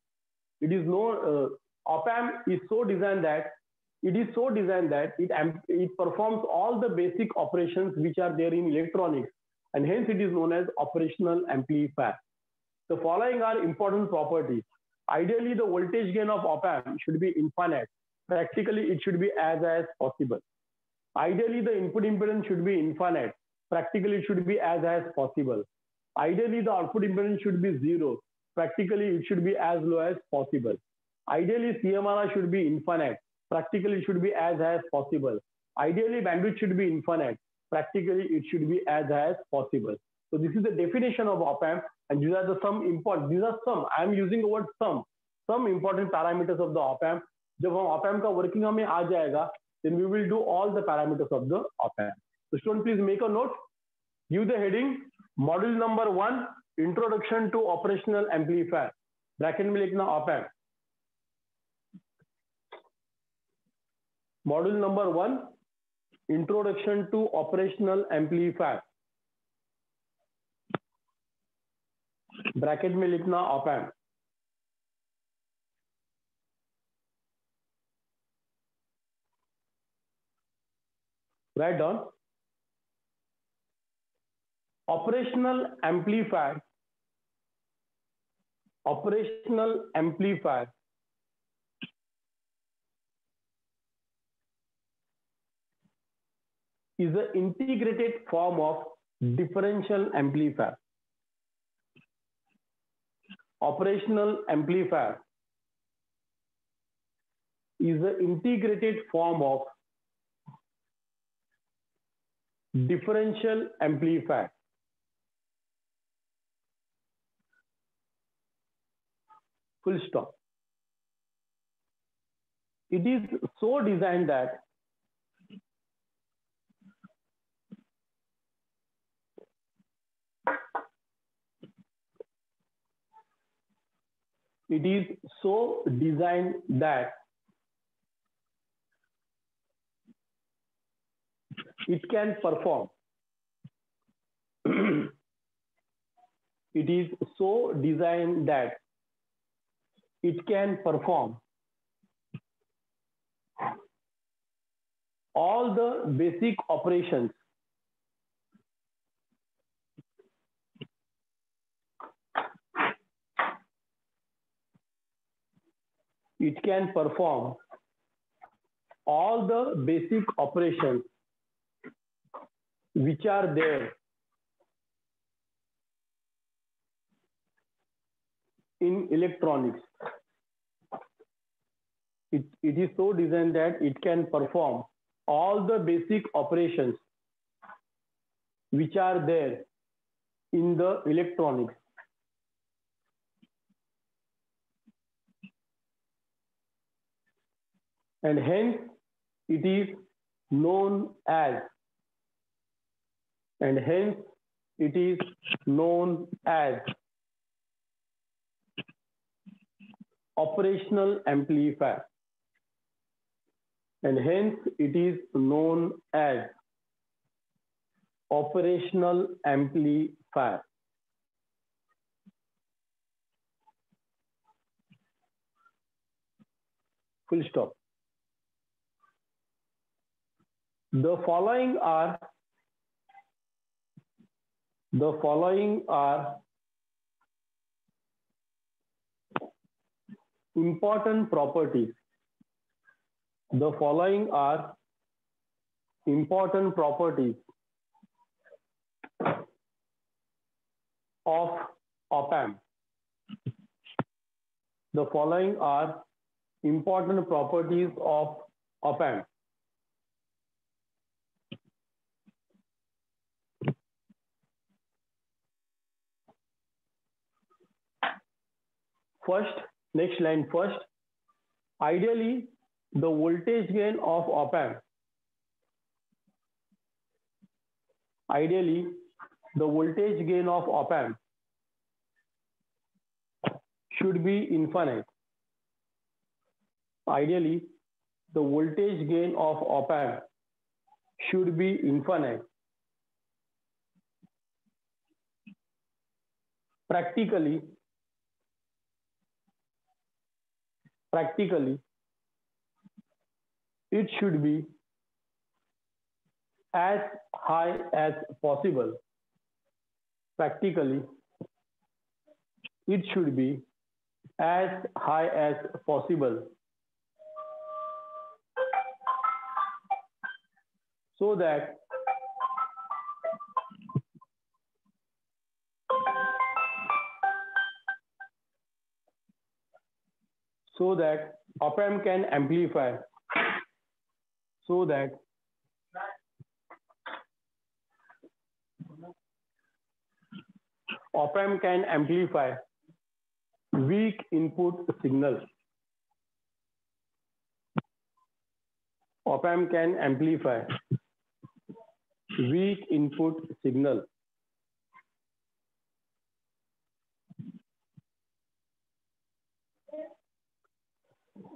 It is op-amp is so designed that it performs all the basic operations which are there in electronics, and hence it is known as operational amplifier. The following are important properties. Ideally, the voltage gain of op-amp should be infinite. Practically, it should be as high as possible. Ideally, the input impedance should be infinite. Practically, it should be as high as possible. Ideally, the output impedance should be zero. Practically, it should be as low as possible. Ideally, CMRR should be infinite. Practically, it should be as high as possible. Ideally, bandwidth should be infinite. Practically, it should be as high as possible. So this is the definition of op-amp, and these are the I am using the word some important parameters of the op-amp. जब हम op-amp का working हमें आ जाएगा, then we will do all the parameters of the op-amp. So student, please make a note. Give the heading module number 1, introduction to operational amplifier. Bracket में लिखना op-amp. Module number 1, introduction to operational amplifier. Bracket में लिखना op-amp. Write down. Operational amplifier is an integrated form of differential amplifier. Operational amplifier is an integrated form of differential amplifier. Full stop. It is so designed that it can perform. It is so designed that it can perform all the basic operations which are there in electronics. It is so designed that it can perform all the basic operations which are there in the electronics. And hence it is known as operational amplifier. And hence it is known as operational amplifier. Full stop. The following are important properties. The following are important properties of op-amp. The following are important properties of op-amp. First, next line first. Ideally, the voltage gain of op-amp. Ideally, the voltage gain of op-amp should be infinite. Ideally, the voltage gain of op-amp should be infinite. Practically, it should be as high as possible. Practically, it should be as high as possible, so that op-amp can amplify, so that op-amp can amplify weak input signals. Op-amp can amplify weak input signal.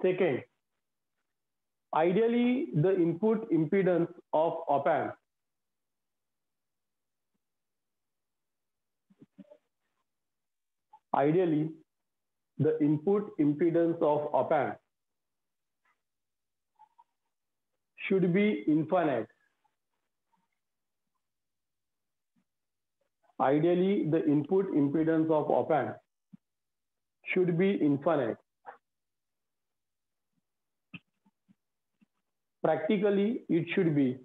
Second, ideally the input impedance of op-amp should be infinite. Ideally, the input impedance of op-amp should be infinite. Practically, it should be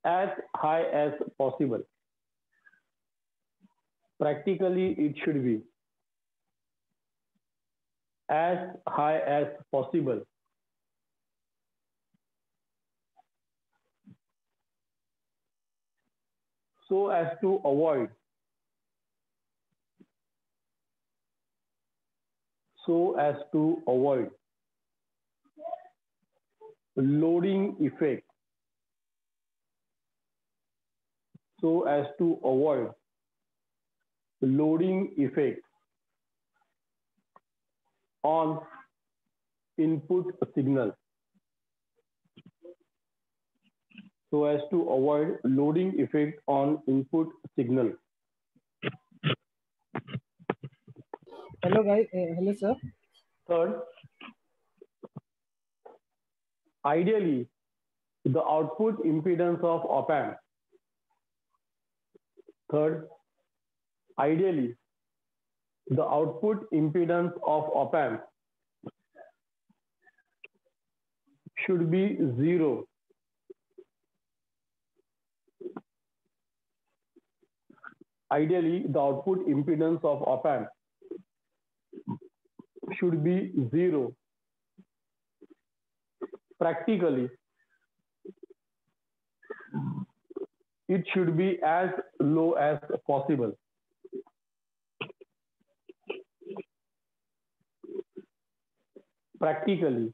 as high as possible. Practically, it should be as high as possible. So as to avoid loading effect. So as to avoid loading effect on input signal. So as to avoid loading effect on input signal. Hello guys, hello sir. Third, ideally, the output impedance of op-amp. Third, ideally, the output impedance of op-amp should be 0. Ideally, the output impedance of op-amp should be 0. Practically, it should be as low as possible. Practically,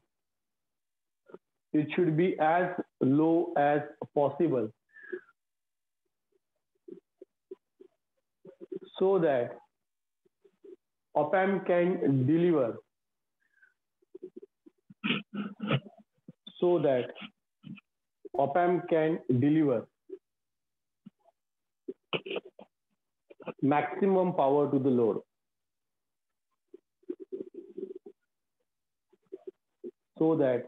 it should be as low as possible, so that op-amp can deliver, maximum power to the load so that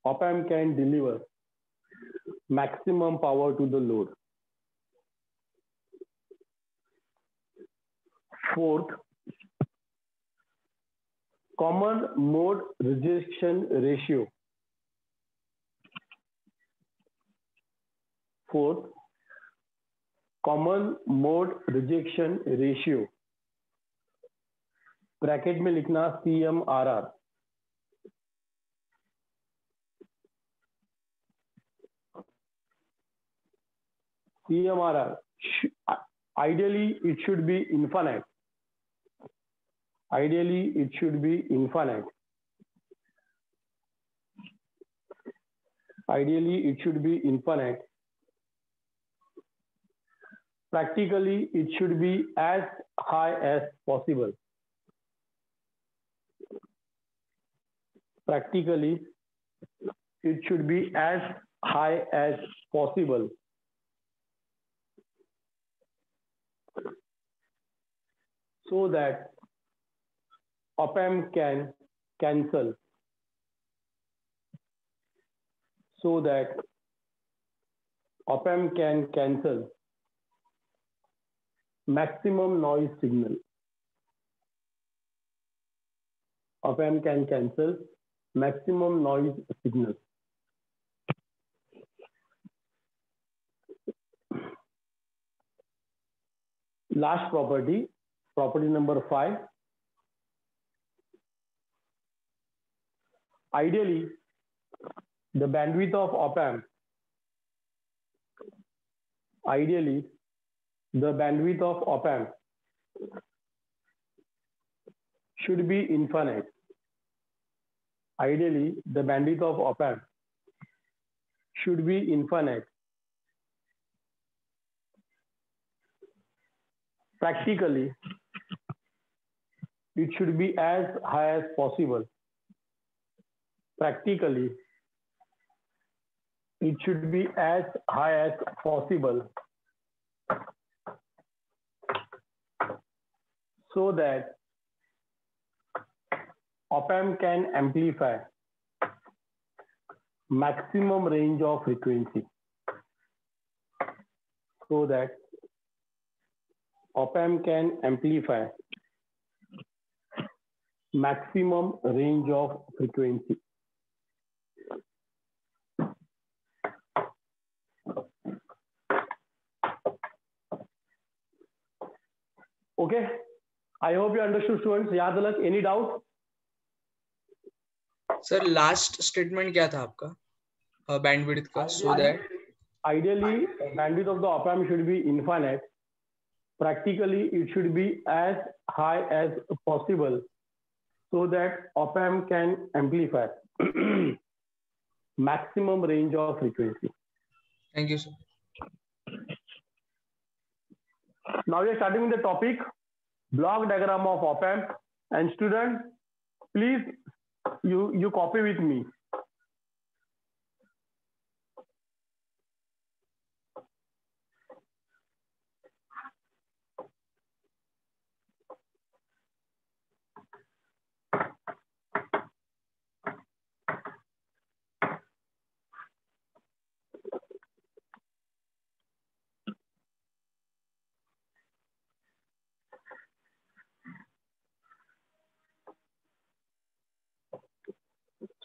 op-amp can deliver maximum power to the load. Fourth, common mode rejection ratio. Fourth, common mode rejection ratio. Bracket में लिखना CMRR. CMRR, ideally it should be infinite. Ideally it should be infinite. Ideally it should be infinite. Practically it should be as high as possible. Practically it should be as high as possible. So that op-amp can cancel. So that op-amp can cancel maximum noise signal. Op-amp can cancel maximum noise signal. Last property, property number 5. Ideally, the bandwidth of op-amp, ideally, the bandwidth of op-amp should be infinite. Ideally, the bandwidth of op-amp should be infinite. Practically, it should be as high as possible. Practically, it should be as high as possible so that op-amp can amplify maximum range of frequency. So that op-amp can amplify maximum range of frequency. Okay, I hope you understood, students. यहाँ तक any doubt? Sir last statement क्या था आपका bandwidth का? So that ideally bandwidth of the op-amp should be infinite. Practically it should be as high as possible so that op-amp can amplify maximum range of frequency. Thank you sir. Now we are starting with the topic block diagram of op-amp, and student, please you copy with me.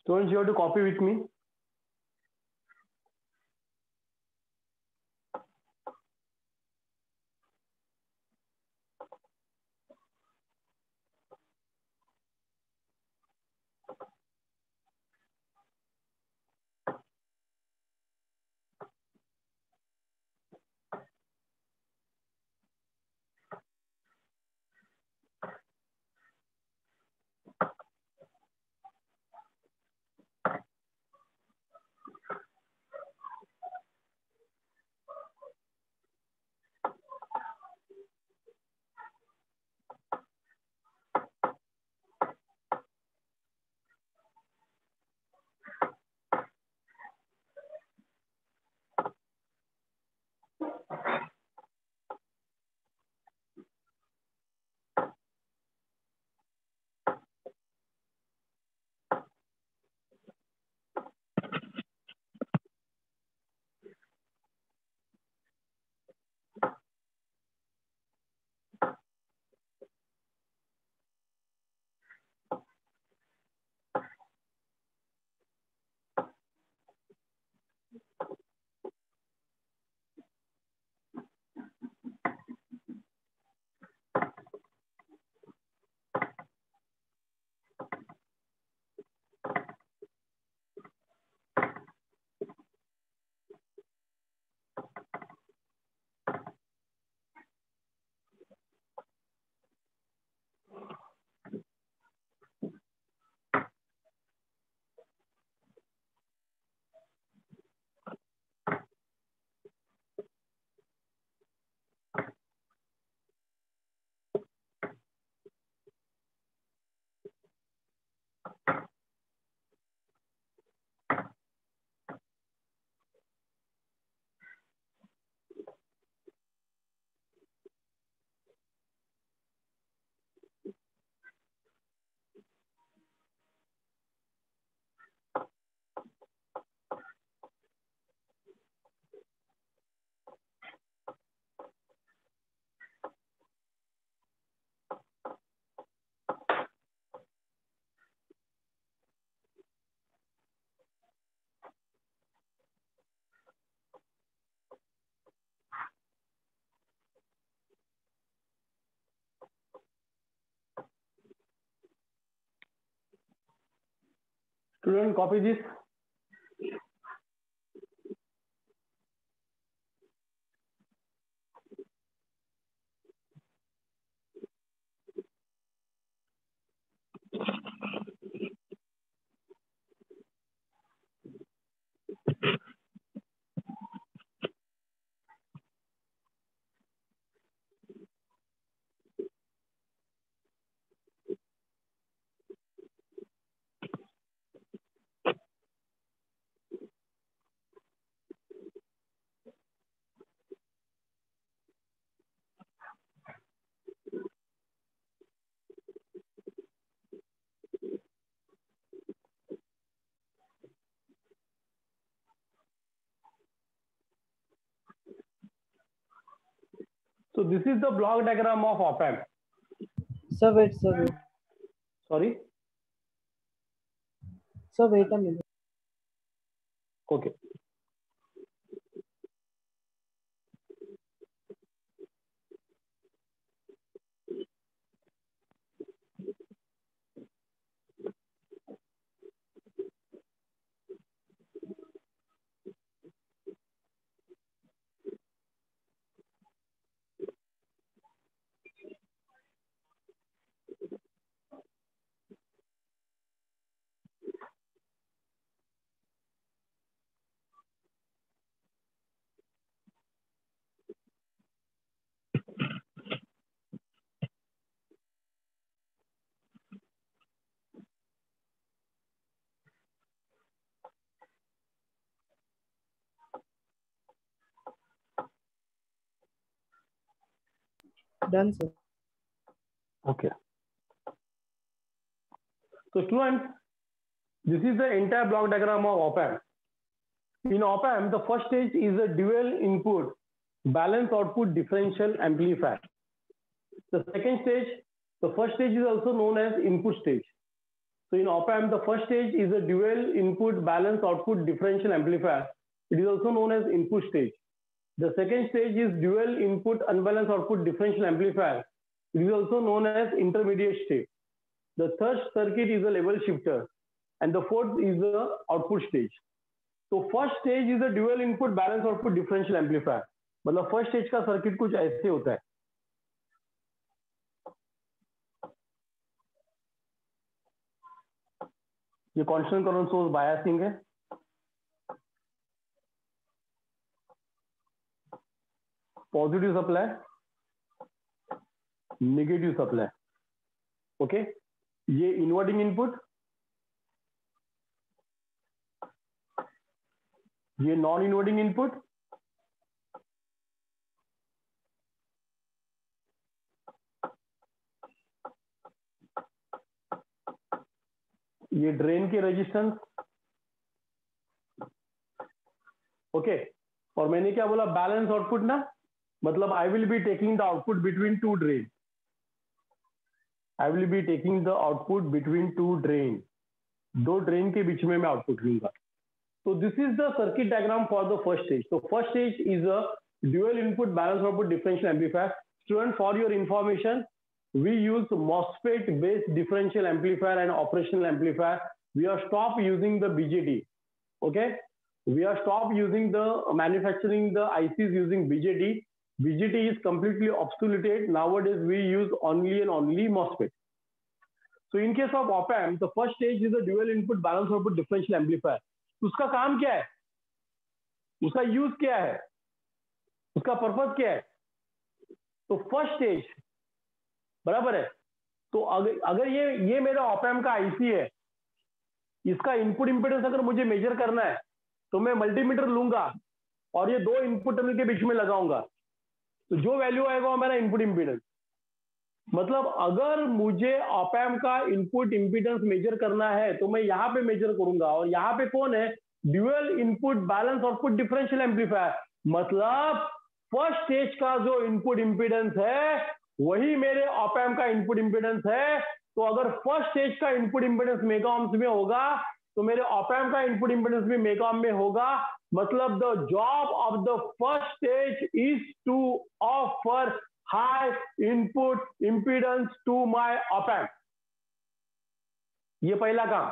Students, you have to copy with me. Student, copy this. So this is the block diagram of op-amp. Sir, wait, sir, wait. Sorry. Sir, wait a minute. Okay. Done, sir. Okay. So students, this is the entire block diagram of op-amp. In op-amp, the first stage is a dual input balance output differential amplifier. The second stage, the first stage is also known as input stage. So in op-amp, the first stage is a dual input balance output differential amplifier. It is also known as input stage. The second stage is dual input unbalanced output differential amplifier. It is also known as intermediate stage. The third circuit is a level shifter, and the fourth is the output stage. So first stage is a dual input balance output differential amplifier. मतलब first stage का circuit कुछ ऐसे होता है. ये constant current source biasing है. Positive supply, negative supply. Okay, ये inverting input, ये नॉन इन्वर्टिंग इनपुट, ये ड्रेन के रेजिस्टेंस. ओके, और मैंने क्या बोला, बैलेंस आउटपुट ना, मतलब I will be taking the output between two drain. I will be taking the output between two drain. दो ड्रेन के बीच में मैं आउटपुट लूंगा. So this is the circuit diagram for the first stage. So first stage is a dual input balance output differential amplifier. Student, for your information, we use MOSFET based differential amplifier and operational amplifier. We are stop using the BJT. Okay, we are stop using the manufacturing the ICs using BJT. BJT is completely obsoleted. Nowadays we use only and only MOSFET. So in case of op-amp, the first stage is a dual input balance output differential amplifier. उसका काम क्या है, उसका use क्या है, उसका purpose क्या है. तो फर्स्ट स्टेज बराबर है. तो अगर ये मेरा ऑप-एम्प का आईसी है, इसका इनपुट इंपेडेंस अगर मुझे मेजर करना है तो मैं मल्टीमीटर लूंगा और ये दो इनपुट टर्मिनल के बीच में लगाऊंगा. तो जो वैल्यू आएगा वो मेरा इनपुट इंपेडेंस. मतलब अगर मुझे ऑप-एम्प का इनपुट इंपीडेंस मेजर करना है तो मैं यहाँ पे मेजर करूंगा. और यहाँ पे कौन है, dual input balance output differential amplifier. मतलब फर्स्ट स्टेज का जो इनपुट इंपीडेंस है वही मेरे ऑप-एम्प का इनपुट इंपीडेंस है. तो अगर फर्स्ट स्टेज का इनपुट इंपीडेंस मेगा ओम्स में होगा तो मेरे ऑप-एम्प का इनपुट इंपीडेंस भी मेगा ओम में होगा. मतलब the job of the first stage is to offer high input impedance to my op-amp. ये पहला काम.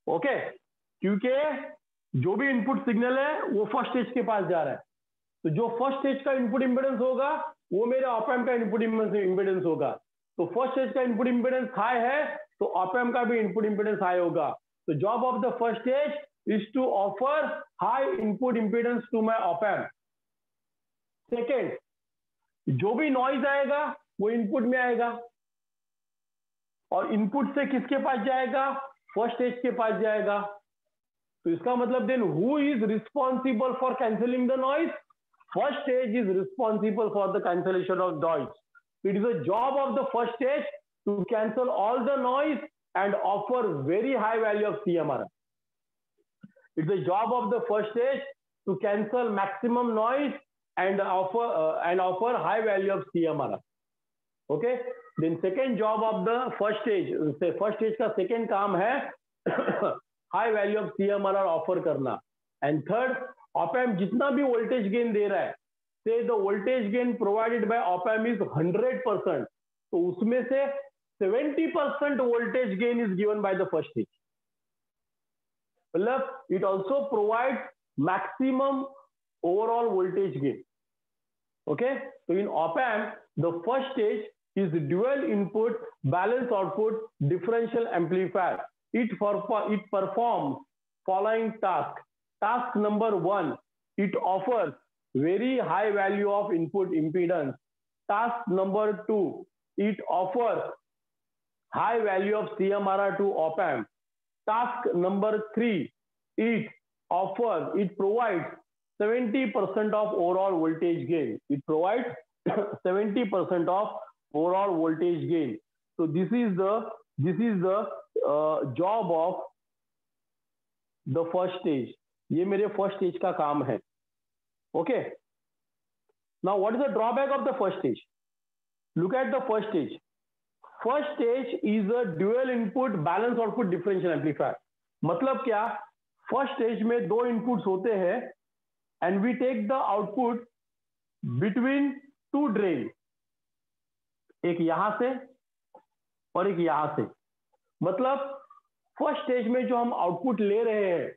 ओके, क्योंकि जो भी इनपुट सिग्नल है वो फर्स्ट स्टेज के पास जा रहा है, तो जो फर्स्ट स्टेज का इनपुट इंपेडेंस होगा वो मेरे ऑप एम्प का इनपुट इंपेडेंस होगा। तो फर्स्ट स्टेज का इनपुट इंपेडेंस हाई है तो ऑप एम्प का भी इनपुट इंपेडेंस हाई होगा। तो job of the first stage is to offer high input impedance to my op amp. Second, जो भी नॉइज आएगा वो इनपुट में आएगा और इनपुट से किसके पास जाएगा? फर्स्ट स्टेज के पास जाएगा। तो इसका मतलब then who is responsible for cancelling the noise? First stage is responsible for the cancellation of noise. It is a job of the first stage to cancel all the noise and offer very high value of CMRR. It's the job of the first stage to cancel maximum noise and offer high value of CMRR. Okay. Then second job of the first stage का second काम है high value of CMRR offer करना. And third, op amp जितना भी voltage gain दे रहा है, say the voltage gain provided by op amp is 100%, तो उसमें से 70% voltage gain is given by the first stage. मतलब it also provide maximum overall voltage gain. Okay, तो in op amp the first stage is dual input balance output differential amplifier. It perform following task. Task number 1, it offers very high value of input impedance. Task number 2, it offers high value of CMRR to op amp. Task number 3, it provides 70% of overall voltage gain. It provides 70% of overall voltage gain. So this is the job of the first stage. ये मेरे first stage का काम है। Okay, now what is the drawback of the first stage? Look at the first stage. First stage is a dual input balance output differential amplifier. मतलब क्या? First stage में दो inputs होते हैं and we take the output between two drain, एक यहां से और एक यहां से। मतलब फर्स्ट स्टेज में जो हम आउटपुट ले रहे हैं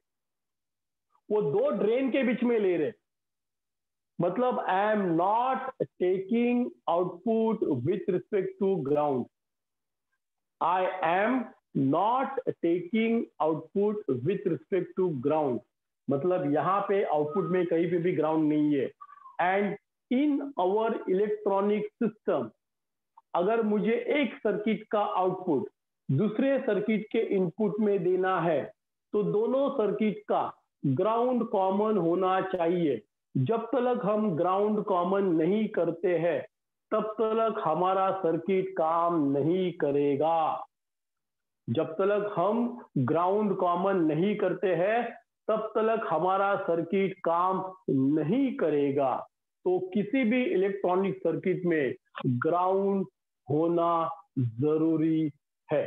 वो दो ड्रेन के बीच में ले रहे। मतलब I am not taking output with respect to ground. I am not taking output with respect to ground. मतलब यहां पे आउटपुट में कहीं पे भी ग्राउंड नहीं है। And in our electronic system, अगर मुझे एक सर्किट का आउटपुट दूसरे सर्किट के इनपुट में देना है तो दोनों सर्किट का ग्राउंड कॉमन होना चाहिए। जब तक हम ग्राउंड कॉमन नहीं करते हैं तब तक हमारा सर्किट काम नहीं करेगा। जब तक हम ग्राउंड कॉमन नहीं करते हैं तब तक हमारा सर्किट काम नहीं करेगा। तो किसी भी इलेक्ट्रॉनिक सर्किट में ग्राउंड होना जरूरी है।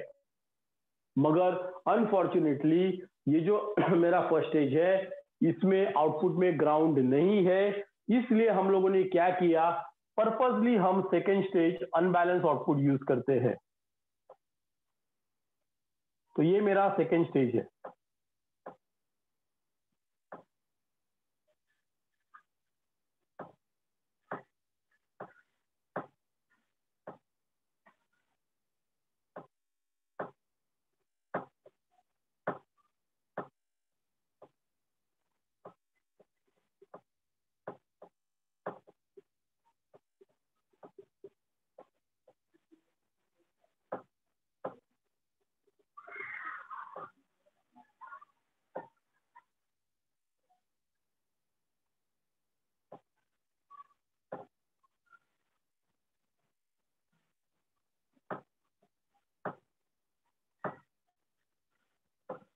मगर अनफॉर्चुनेटली ये जो मेरा फर्स्ट स्टेज है इसमें आउटपुट में ग्राउंड नहीं है, इसलिए हम लोगों ने क्या किया, पर्पसली हम second stage unbalance output use करते हैं। तो ये मेरा सेकेंड स्टेज है।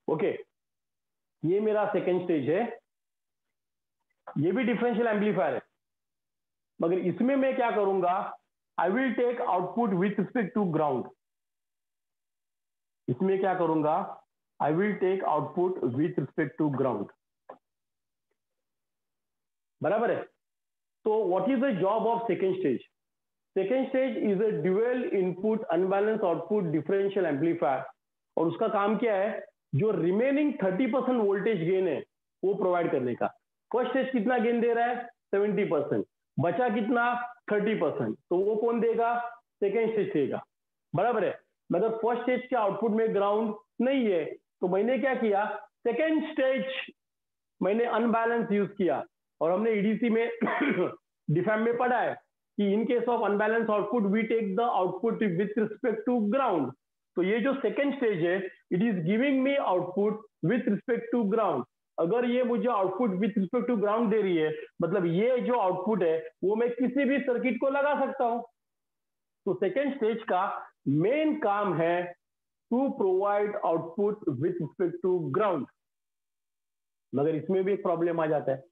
ओके, ये मेरा सेकेंड स्टेज है। ये भी डिफरेंशियल एम्पलीफायर है, मगर इसमें मैं क्या करूंगा, I will take output with respect to ground. इसमें क्या करूंगा, I will take output with respect to ground. बराबर है। तो what is the job of second stage? Second stage is a dual input unbalance output differential amplifier, और उसका काम क्या है, जो रिमेनिंग 30% वोल्टेज गेन है वो प्रोवाइड करने का। फर्स्ट स्टेज कितना गेन दे रहा है? 70%, बचा कितना? 30%, तो वो कौन देगा? सेकेंड स्टेज देगा, बराबर है। मगर फर्स्ट स्टेज के आउटपुट में ग्राउंड नहीं है, तो मैंने क्या किया, सेकेंड स्टेज मैंने अनबैलेंस यूज किया। और हमने ईडीसी में डिफाइम में पढ़ा है कि in case of unbalance output we take the output with respect to ground. तो ये जो सेकेंड स्टेज है, it is giving me output with respect to ground. अगर ये मुझे output with respect to ground दे रही है, मतलब ये जो आउटपुट है वो मैं किसी भी सर्किट को लगा सकता हूं। तो सेकेंड स्टेज का मेन काम है to provide output with respect to ground. मगर इसमें भी एक प्रॉब्लम आ जाता है।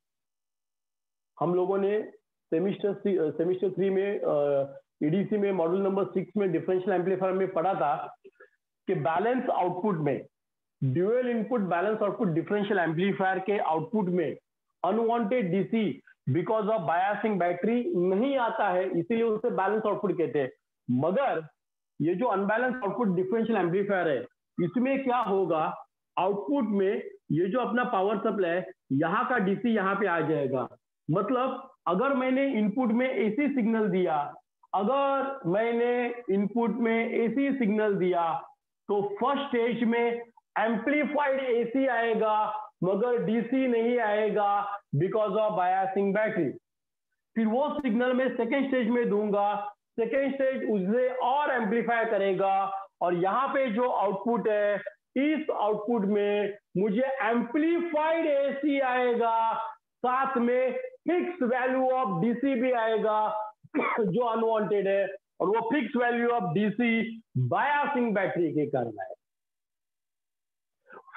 हम लोगों ने सेमिस्टर 3 में ईडीसी में मॉड्यूल नंबर 6 में डिफरेंशियल एम्पलीफायर में पढ़ा था कि बैलेंस आउटपुट में, dual input balance output differential amplifier के आउटपुट में unwanted DC because of biasing battery नहीं आता है, इसीलिए उसे बैलेंस आउटपुट कहते हैं। मगर ये जो अनबैलेंस आउटपुट डिफरेंशियल एम्पलीफायर है, इसमें क्या होगा, आउटपुट में ये जो अपना पावर सप्लाई है, यहाँ का डीसी यहाँ पे आ जाएगा। मतलब अगर मैंने इनपुट में एसी सिग्नल दिया, अगर मैंने इनपुट में एसी सिग्नल दिया, तो फर्स्ट स्टेज में एम्पलीफाइड एसी आएगा मगर डीसी नहीं आएगा बिकॉज ऑफ बायसिंग बैटरी। फिर वो सिग्नल मैं सेकेंड स्टेज में दूंगा, सेकेंड स्टेज उसे और एम्पलीफाई करेगा, और यहाँ पे जो आउटपुट है, इस आउटपुट में मुझे एम्पलीफाइड एसी आएगा, साथ में फिक्स वैल्यू ऑफ डीसी भी आएगा जो अनवांटेड है, और वो fix value of DC biasing battery के कारण है।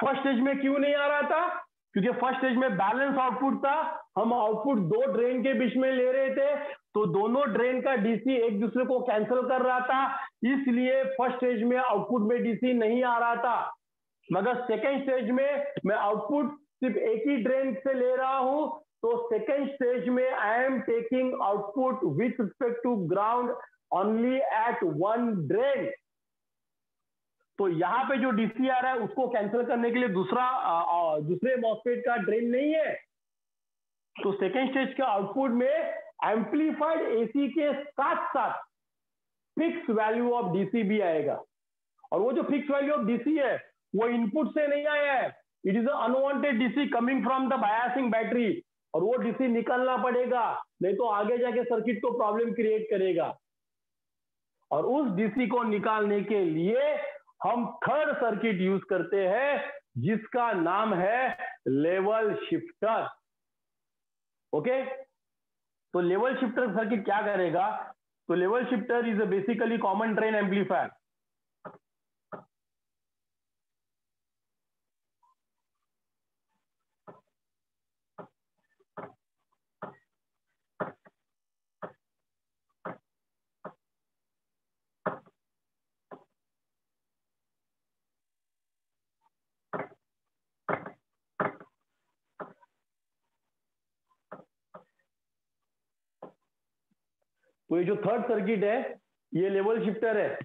फर्स्ट स्टेज में क्यों नहीं आ रहा था? क्योंकि फर्स्ट स्टेज में बैलेंस आउटपुट था, हम आउटपुट दो ड्रेन के बीच में ले रहे थे, तो दोनों ड्रेन का डीसी एक दूसरे को कैंसिल कर रहा था, इसलिए फर्स्ट स्टेज में आउटपुट में डीसी नहीं आ रहा था। मगर सेकेंड स्टेज में मैं आउटपुट सिर्फ एक ही ड्रेन से ले रहा हूं, तो सेकेंड स्टेज में I am taking output with respect to ground only at one drain. तो यहाँ पे जो डीसी आ रहा है उसको कैंसिल करने के लिए दूसरे मॉस्फेट का ड्रेन नहीं है। तो सेकेंड स्टेज के आउटपुट में एम्पलीफाइड एसी के साथ साथ फिक्स वैल्यू ऑफ डीसी भी आएगा, और वो जो फिक्स वैल्यू ऑफ डीसी है वो इनपुट से नहीं आया है, it is unwanted DC coming from the biasing battery, और वो डीसी निकालना पड़ेगा, नहीं तो आगे जाके सर्किट को प्रॉब्लम क्रिएट करेगा। और उस डीसी को निकालने के लिए हम थर्ड सर्किट यूज करते हैं जिसका नाम है लेवल शिफ्टर। ओके, तो लेवल शिफ्टर सर्किट क्या करेगा? तो level shifter is a basically common drain amplifier. तो ये जो थर्ड सर्किट है ये लेवल शिफ्टर है,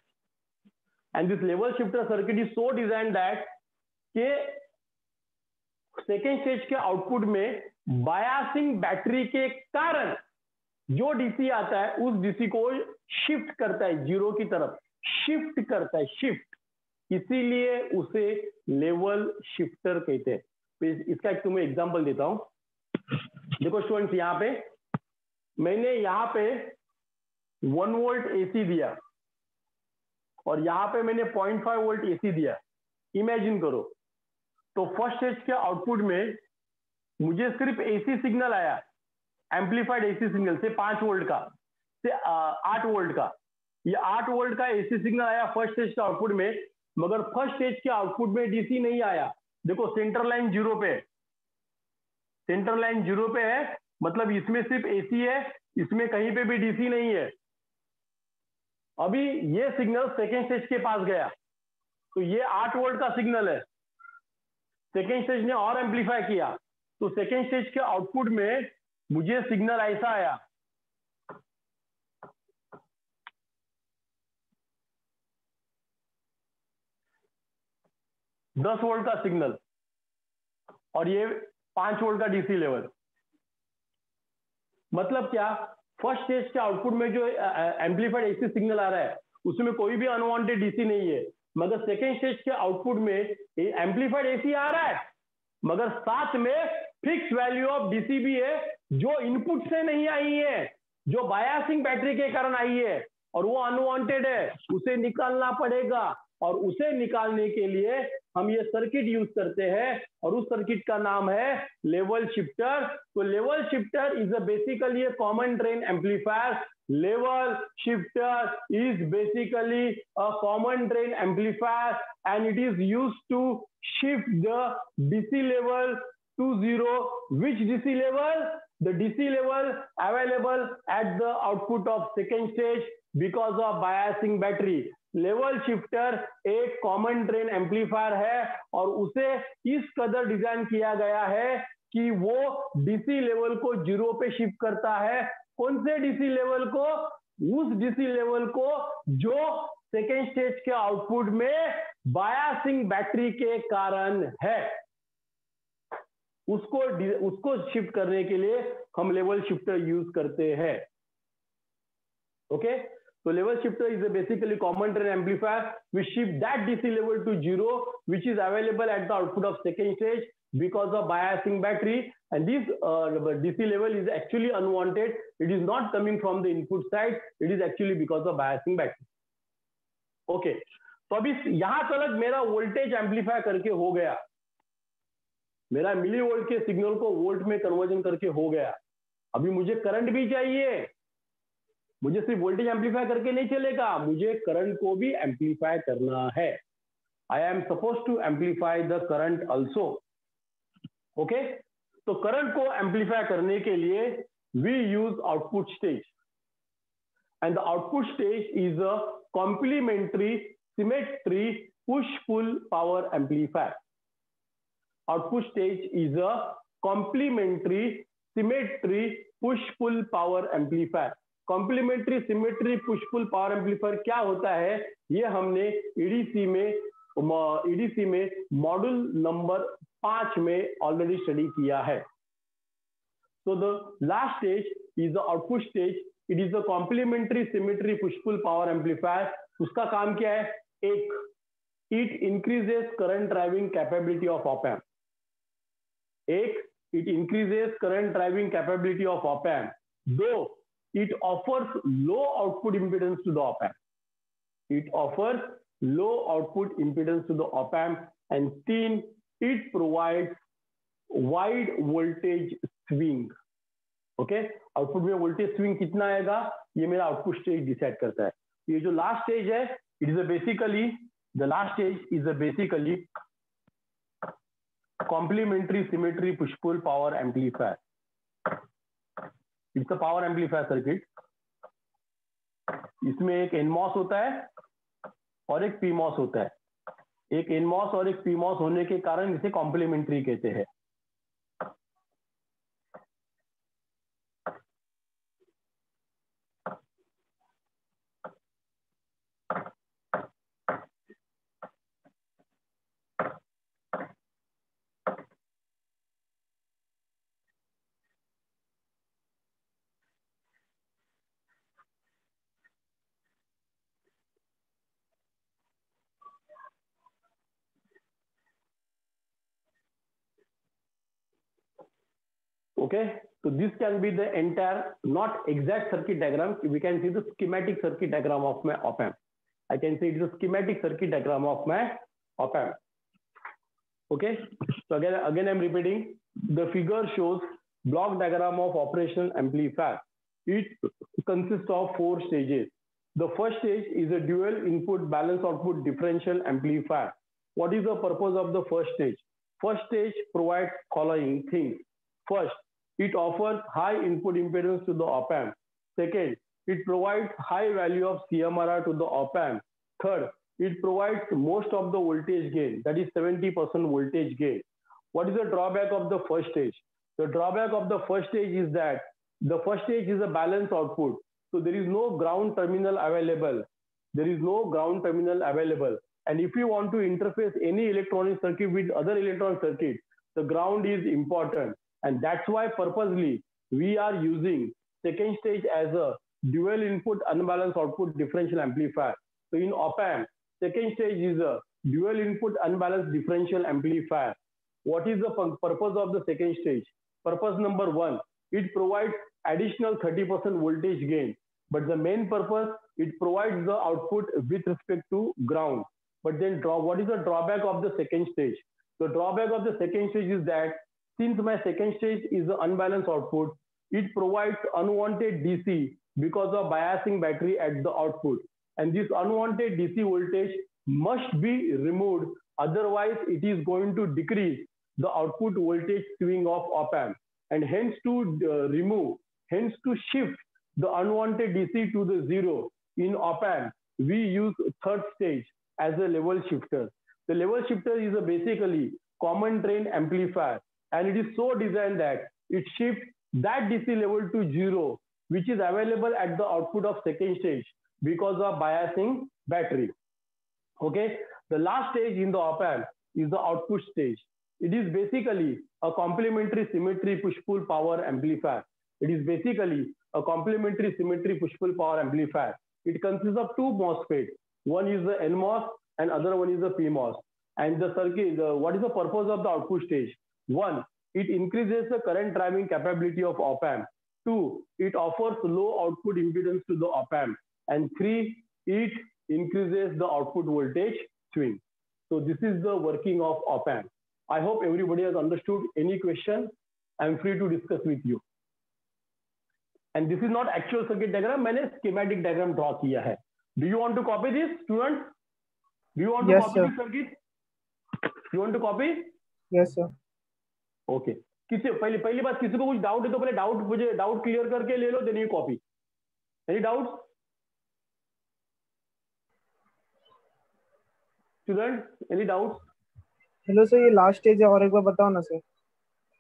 and this level shifter circuit is so design that के सेकेंड स्टेज के आउटपुट में बायसिंग बैटरी के कारण जो डीसी आता है उस डीसी को शिफ्ट करता है, जीरो की तरफ शिफ्ट करता है, शिफ्ट, इसीलिए उसे लेवल शिफ्टर कहते हैं। तो इसका एक तुम्हें एग्जांपल देता हूं। देखो स्टूडेंट्स, यहां पे मैंने यहां पे 1 वोल्ट एसी दिया और यहां पे मैंने 0.5 वोल्ट एसी दिया। इमेजिन करो, तो फर्स्ट स्टेज के आउटपुट में मुझे सिर्फ एसी सिग्नल आया, एम्पलीफाइड एसी सिग्नल से 5 वोल्ट का, से 8 वोल्ट का, ये 8 वोल्ट का एसी सिग्नल आया फर्स्ट स्टेज के आउटपुट में, मगर फर्स्ट स्टेज के आउटपुट में डीसी नहीं आया। देखो सेंटर लाइन 0 पे है, सेंटर लाइन 0 पे है, मतलब इसमें सिर्फ एसी है, इसमें कहीं पे भी डीसी नहीं है। अभी ये सिग्नल सेकेंड स्टेज के पास गया, तो ये 8 वोल्ट का सिग्नल है, सेकेंड स्टेज ने और एम्पलीफाई किया, तो सेकेंड स्टेज के आउटपुट में मुझे सिग्नल ऐसा आया। 10 वोल्ट का सिग्नल और ये 5 वोल्ट का डीसी लेवल। मतलब क्या, फर्स्ट स्टेज के आउटपुट में जो एम्पलीफाइड एसी सिग्नल आ रहा है उसमें कोई भी अनवांटेड डीसी नहीं है, मगर सेकेंड स्टेज के आउटपुट में एम्पलीफाइड एसी आ रहा है, मगर साथ में फिक्स वैल्यू ऑफ डीसी भी है जो इनपुट से नहीं आई है, जो बायसिंग बैटरी के कारण आई है और वो अनवांटेड है, उसे निकालना पड़ेगा। और उसे निकालने के लिए हम ये सर्किट यूज करते हैं और उस सर्किट का नाम है लेवल शिफ्टर। तो level shifter is basically a common drain amplifier. Level shifter is basically a common drain amplifier and it is used to shift the DC level to zero. Which DC level? The DC level available at the output of second stage because of biasing battery. Level shifter एक common drain amplifier है और उसे इस कदर design किया गया है कि वो डीसी लेवल को जीरो पे शिफ्ट करता है। कौन से डीसी लेवल को? उस डीसी लेवल को जो सेकेंड स्टेज के आउटपुट में बायसिंग बैटरी के कारण है, उसको शिफ्ट करने के लिए हम लेवल शिफ्टर यूज करते हैं। Okay, so level shifter is a basically common drain amplifier. We shift that DC level to zero, which is available at the output of second stage because of biasing battery. And this DC level is actually unwanted. It is not coming from the input side. It is actually because of biasing battery. Okay. तो अभी यहां तक मेरा voltage amplify करके हो गया, मेरा milli volt के सिग्नल को वोल्ट में कन्वर्जन करके हो गया। अभी मुझे करंट भी चाहिए, मुझे सिर्फ वोल्टेज एम्पलीफाई करके नहीं चलेगा, मुझे करंट को भी एम्पलीफाई करना है। I am suppose to amplify the current also. Okay, तो करंट को एम्पलीफाई करने के लिए we use output stage and the output stage is a complementary symmetry push pull power amplifier. Output stage is a complementary symmetry push pull power amplifier. Complementary symmetry push pull power amplifier क्या होता है, ये हमने EDC में module number 5 में already study किया है। So the last stage is the output stage. It is the complementary symmetry push pull power amplifier. उसका काम क्या है? एक, it increases current driving capability of op amp. एक, it increases current driving capability of op amp. दो, it offers low output impedance to the op amp. It offers low output impedance to the op amp. And तीन, it provides wide voltage swing. Okay, output में voltage swing कितना आएगा ये मेरा output stage decide करता है। ये जो लास्ट स्टेज है, it is basically the last stage is basically complementary symmetry push pull power amplifier. It's a power amplifier circuit. इसमें एक एनमॉस होता है और एक पीमॉस होता है। एक एनमॉस और एक पीमॉस होने के कारण इसे कॉम्प्लीमेंट्री कहते हैं। Okay, so this can be the entire, not exact circuit diagram. We can see the schematic circuit diagram of my op amp. I can say it is a schematic circuit diagram of my op amp. Okay, so again I'm repeating. The figure shows block diagram of operational amplifier. It consists of 4 stages. The first stage is a dual input balance output differential amplifier. What is the purpose of the first stage? First stage provides following things. First, it offers high input impedance to the op amp. Second, it provides high value of CMRR to the op amp. Third, it provides most of the voltage gain, that is 70% voltage gain. What is the drawback of the first stage? The drawback of the first stage is that the first stage is a balance output. So there is no ground terminal available. There is no ground terminal available. And if you want to interface any electronic circuit with other electronic circuit, the ground is important. And that's why purposely we are using second stage as a dual input unbalanced output differential amplifier. So in op-amp, second stage is a dual input unbalanced differential amplifier. What is the purpose of the second stage? Purpose number one, it provides additional 30% voltage gain. But the main purpose, it provides the output with respect to ground. But then what is the drawback of the second stage? The drawback of the second stage is that since my second stage is the unbalanced output, it provides unwanted DC because of biasing battery at the output. And this unwanted DC voltage must be removed. Otherwise, it is going to decrease the output voltage swing of op-amp. And hence to shift the unwanted DC to the zero in op-amp, we use third stage as a level shifter. The level shifter is basically common drain amplifier, and it is so designed that it shifts that DC level to zero, which is available at the output of second stage because of biasing battery. Okay, the last stage in the op-amp is the output stage. It is basically a complementary symmetry push-pull power amplifier. It is basically a complementary symmetry push-pull power amplifier. It consists of two MOSFET. One is the NMOS and other one is the PMOS. And the circuit, what is the purpose of the output stage? One, it increases the current driving capability of op-amp. Two, it offers low output impedance to the op-amp. And three, it increases the output voltage swing. So this is the working of op-amp. I hope everybody has understood. Any question, I'm free to discuss with you. And this is not actual circuit diagram. मैंने schematic diagram draw किया है. Do you want to copy this, students? Do you want to copy this circuit? You want to copy? Yes, sir. Okay. किसी पहली बात, किसी को कुछ doubt है तो पहले डाउट क्लियर करके ले लो, then you copy. Any doubts? Students, any doubts? Hello sir, ये लास्ट स्टेज है, और एक बार बताओ ना sir.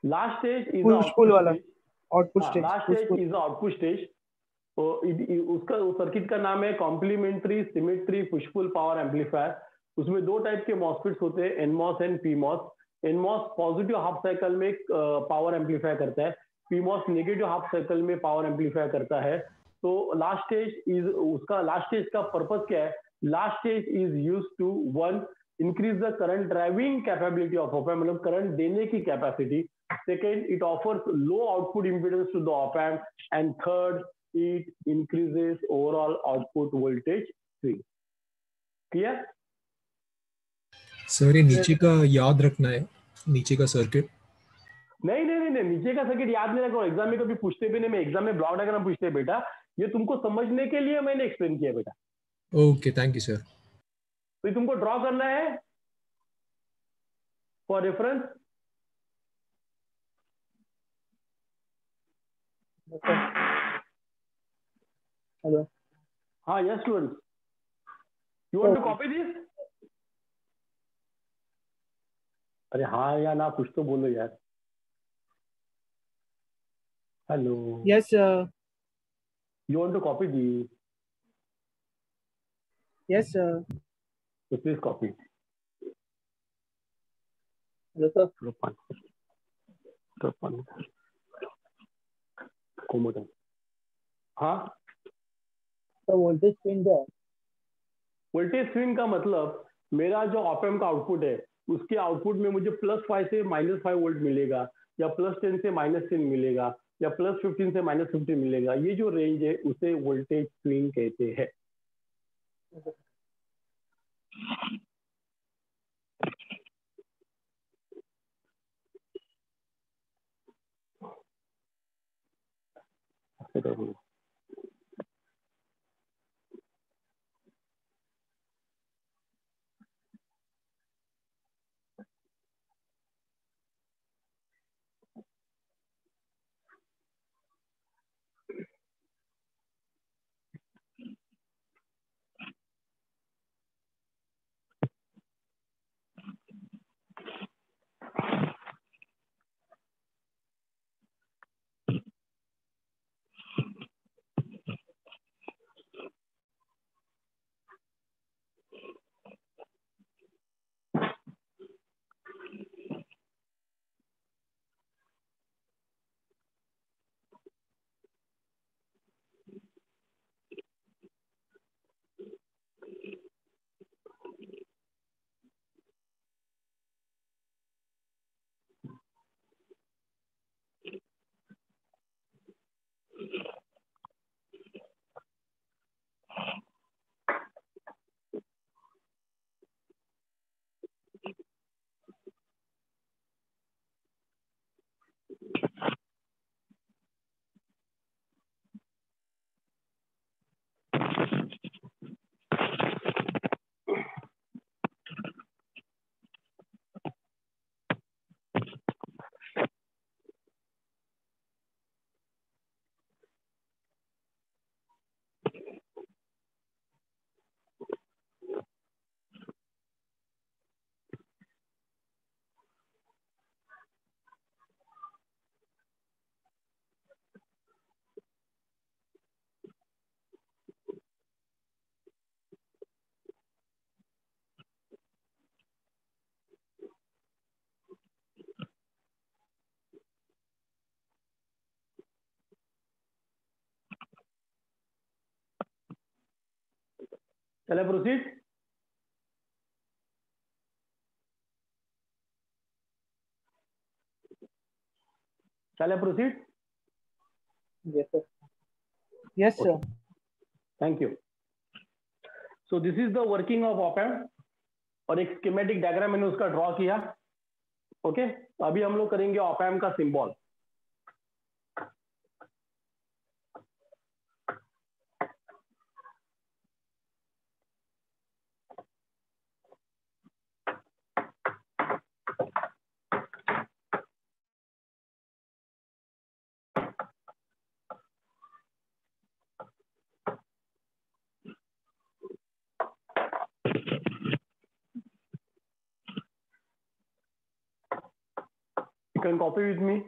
Last stage is push pull वाला आउटपुट हाँ, stage. last stage is the output stage. तो उसका सर्किट का नाम है complementary symmetry push pull power amplifier. उसमें दो टाइप के मॉसफेट्स होते हैं, NMOS and PMOS. NMOS positive half cycle में पावर एम्पलीफाई करता है, पीमॉस नेगेटिव हाफ साइकिल में पावर एम्पलीफाई करता है. तो लास्ट स्टेज का पर्पस क्या है? Last stage is use to one, increase the current driving capability of op-amp, मतलब करंट देने की capacity. Second, it offers low output impedance to the op-amp. And third, it increases overall output voltage swing. Clear? Sir ये नीचे का याद रखना है, नीचे का सर्किट. नहीं, नीचे का सर्किट याद नहीं रखो. एग्जाम में कभी पूछते भी नहीं. मैं एग्जाम में ब्लॉक डायग्राम पूछते हैं बेटा. ये तुमको समझने के लिए मैंने एक्सप्लेन किया बेटा. Okay, thank you sir. तो ये तुमको ड्रॉ करना है फॉर रेफरेंस. हेलो. हाँ, yes students, you want to copy this? अरे हाँ या ना, कुछ तो बोलो यार. Hello. Yes sir. You want to copy this? Yes sir. So please copy. Hello sir. हाँ, तो वोल्टेज स्विंग है. वोल्टेज स्विंग का मतलब मेरा जो ऑप-एम्प का आउटपुट है, उसके आउटपुट में मुझे +5 से -5 वोल्ट मिलेगा, या +10 से -10 मिलेगा, या +15 से -15 मिलेगा. ये जो रेंज है उसे वोल्टेज स्विंग कहते हैं. Shall I proceed? Shall I proceed? Yes, sir. Yes, sir. Okay. Thank you. So this is the working of op-amp और एक स्कीमेटिक डायग्राम मैंने उसका ड्रॉ किया. ओके, अभी हम लोग करेंगे op-amp का symbol. You can copy with me.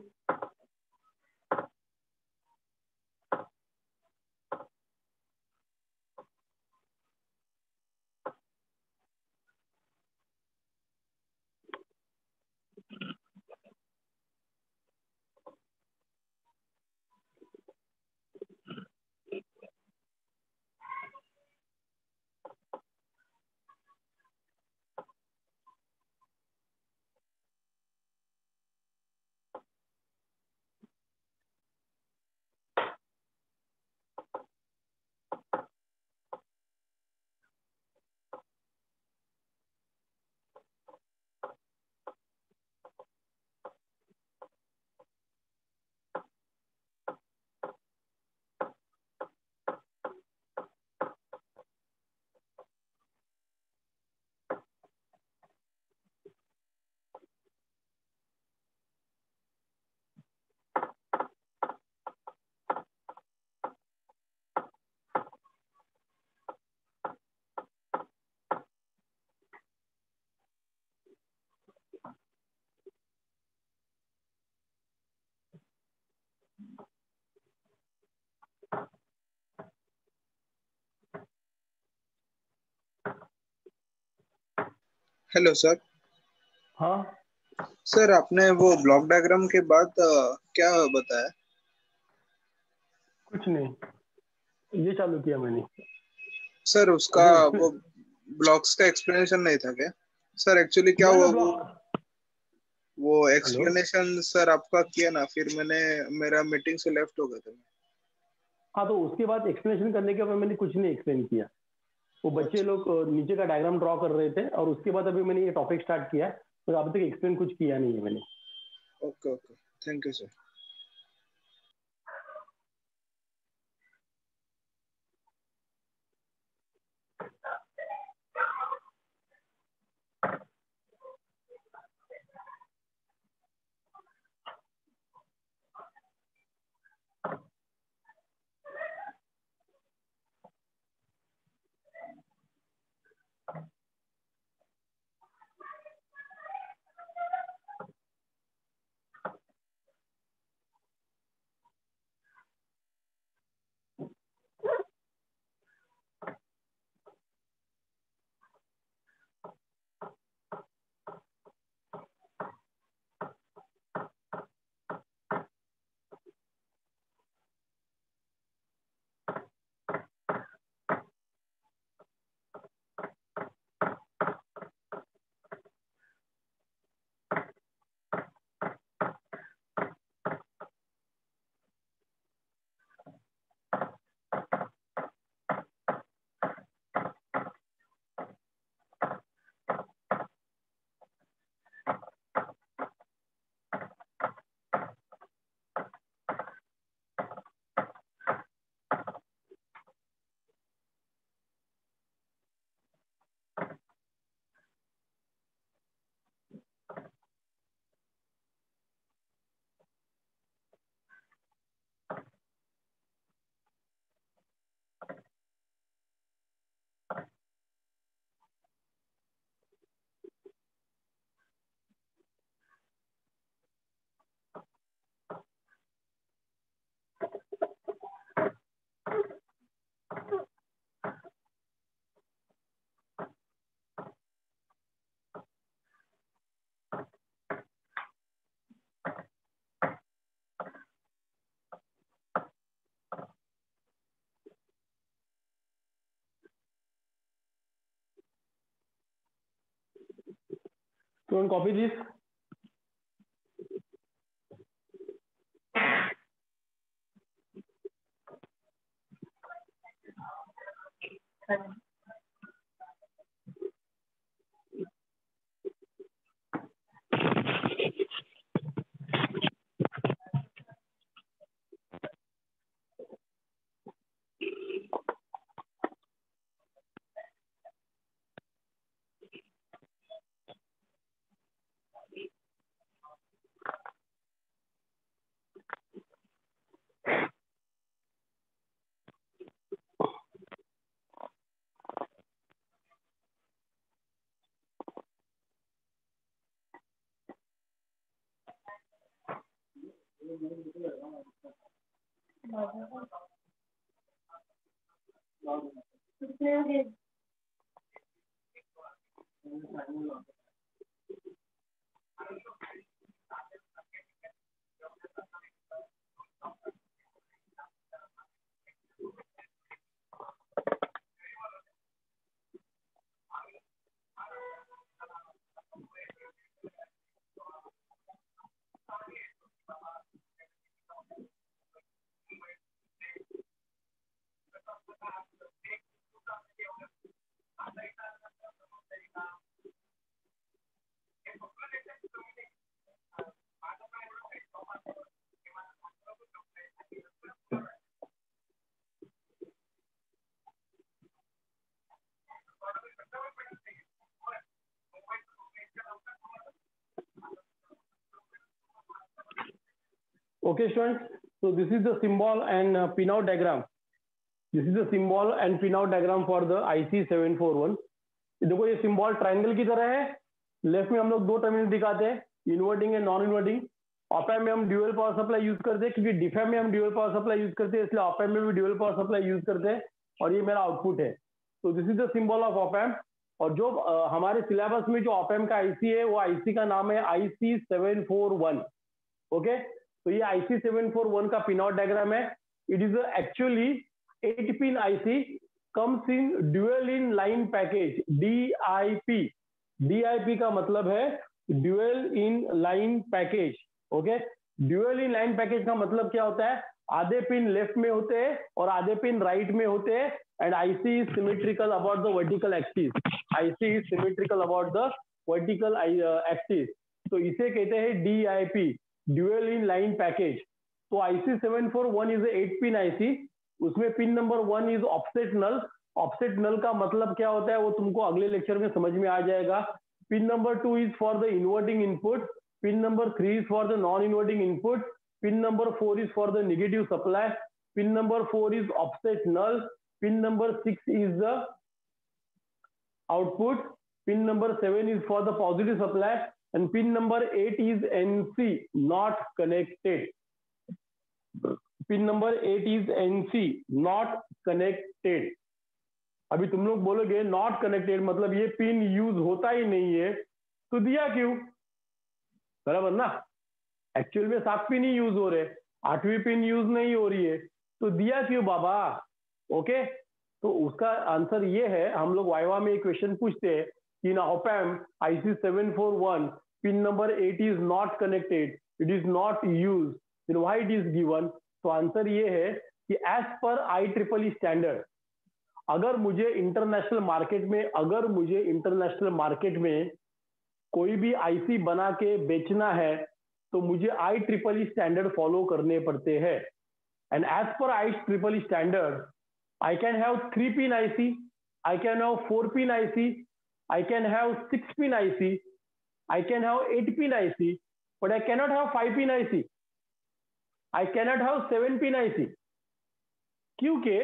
Hello sir. हाँ, सर आपने वो ब्लॉक डायग्राम के बाद क्या बताया? कुछ नहीं, ये चालू किया मैंने. सर उसका Okay, वो ब्लॉक्स का एक्सप्लेनेशन नहीं था क्या? सर एक्चुअली क्या हुआ, वो एक्सप्लेनेशन सर आपका किया ना, फिर मेरा मीटिंग से लेफ्ट हो गया था. हाँ, तो उसके बाद एक्सप्लेनेशन करने के बाद मैंने कुछ नहीं एक्सप्लेन किया. वो बच्चे लोग नीचे का डायग्राम ड्रॉ कर रहे थे और उसके बाद अभी मैंने ये टॉपिक स्टार्ट किया, तो अभी तक एक्सप्लेन कुछ किया नहीं है मैंने. Okay okay, thank you sir. Don't copy this. Okay, students. So this is the symbol and pinout diagram. This is the symbol and pinout diagram for the IC741. देखो ये सिंबल ट्रायंगल की तरह है. लेफ्ट में हम लोग दो terminal दिखाते हैं, इन्वर्टिंग एंड नॉन इन्वर्टिंग. ऑपैम्प में हम ड्यूअल पावर सप्लाई यूज करते हैं क्योंकि डिफैम में हम ड्यूअल पावर सप्लाई यूज करते हैं, इसलिए ऑपैम्प में भी ड्यूअल पावर सप्लाई यूज करते हैं. और ये मेरा आउटपुट है. तो this is the symbol of op amp. और जो हमारे सिलेबस में जो ऑपैम्प का आईसी है वो आईसी का नाम है IC741. ओके, तो ये IC741 का पिनआउट डायग्राम है. It is actually 8 pin IC, comes in dual in line package, DIP. DIP का मतलब है dual in line package. Okay, dual in line package का मतलब क्या होता है? आधे पिन लेफ्ट में होते हैं और आधे पिन राइट में होते हैं. And IC is symmetrical about the vertical axis. IC is symmetrical about the vertical axis. तो इसे कहते हैं DIP, dual in line package. तो IC741 इज 8 पिन आईसी. उसमें pin number 1 is offset null. Offset null का मतलब क्या होता है वो तुमको अगले लेक्चर में समझ में आ जाएगा. Pin number 2 is for the inverting input. Pin number 3 is for the non inverting input. Pin number 4 is for the negative supply. Pin number 4 is offset null. Pin number 6 is the output. Pin number 7 is for the positive supply. And pin number 8 is NC, not connected. Pin number 8 is NC, not connected. अभी तुम लोग बोलोगे not connected मतलब ये pin use होता ही नहीं है, तो दिया क्यों? बराबर ना. एक्चुअल में 7 पिन ही यूज हो रहे, 8वीं पिन यूज नहीं हो रही है, तो दिया क्यों बाबा? ओके, तो उसका आंसर ये है. हम लोग वाइवा में एक क्वेश्चन पूछते हैं कि in op amp IC741 pin number 8 is not connected, it is not use, then why it is given? तो आंसर ये है कि एज पर IEEE स्टैंडर्ड, अगर मुझे इंटरनेशनल मार्केट में कोई भी आईसी बना के बेचना है तो मुझे IEEE स्टैंडर्ड फॉलो करने पड़ते हैं. And as per IEEE standard I can have 3 pin IC, I can have 4 pin IC, I can have 6 pin IC, I can have 8 pin IC, but I cannot have 5 pin IC. I cannot have 7 pin IC. क्योंकि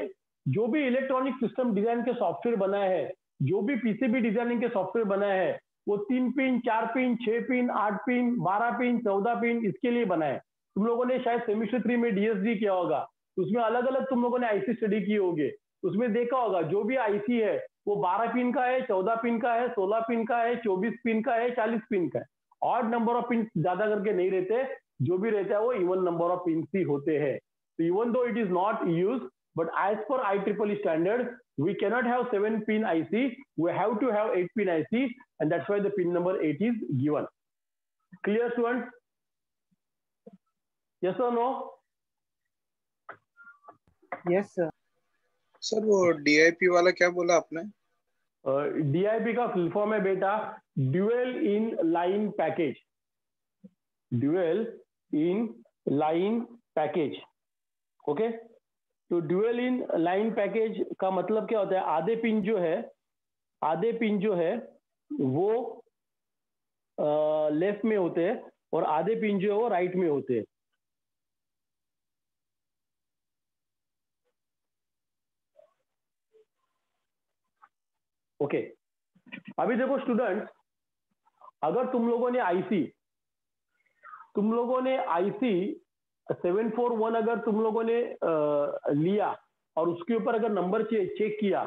जो भी electronic system design के software बनाए हैं, जो भी PCB designing के software बनाए हैं, वो 3 pin, 4 pin, 6 pin, 8 pin, 12 pin, 14 pin इसके लिए बनाए. तुम लोगों ने शायद सेमेस्टर 3 में DSD किया होगा, उसमें अलग अलग तुम लोगों ने आईसी स्टडी की होगी. उसमें देखा होगा जो भी आईसी है वो 12 पिन का है, 14 पिन का है, 16 पिन का है, 24 पिन का है, 40 पिन का है. ऑड नंबर ऑफ पिन ज्यादा करके नहीं रहते, जो भी रहता है वो इवन नंबर ऑफ पिन ही होते हैं. तो even though it is not use, but as per IEEE standard, We cannot have 7-pin IC. We have to have 8-pin IC, and that's why the pin number 8 is given. Clear, students? Yes or no? Yes sir. Sir वो DIP वाला क्या बोला आपने? DIP का full form है बेटा dual in line package. Dual in line package. Okay, तो dual in line package का मतलब क्या होता है? आधे पिन जो है वो लेफ्ट में होते हैं और आधे पिन जो है वो राइट में होते हैं. ओके, अभी देखो स्टूडेंट्स, अगर तुम लोगों ने आईसी 741 अगर तुम लोगों ने लिया और उसके ऊपर अगर नंबर चेक किया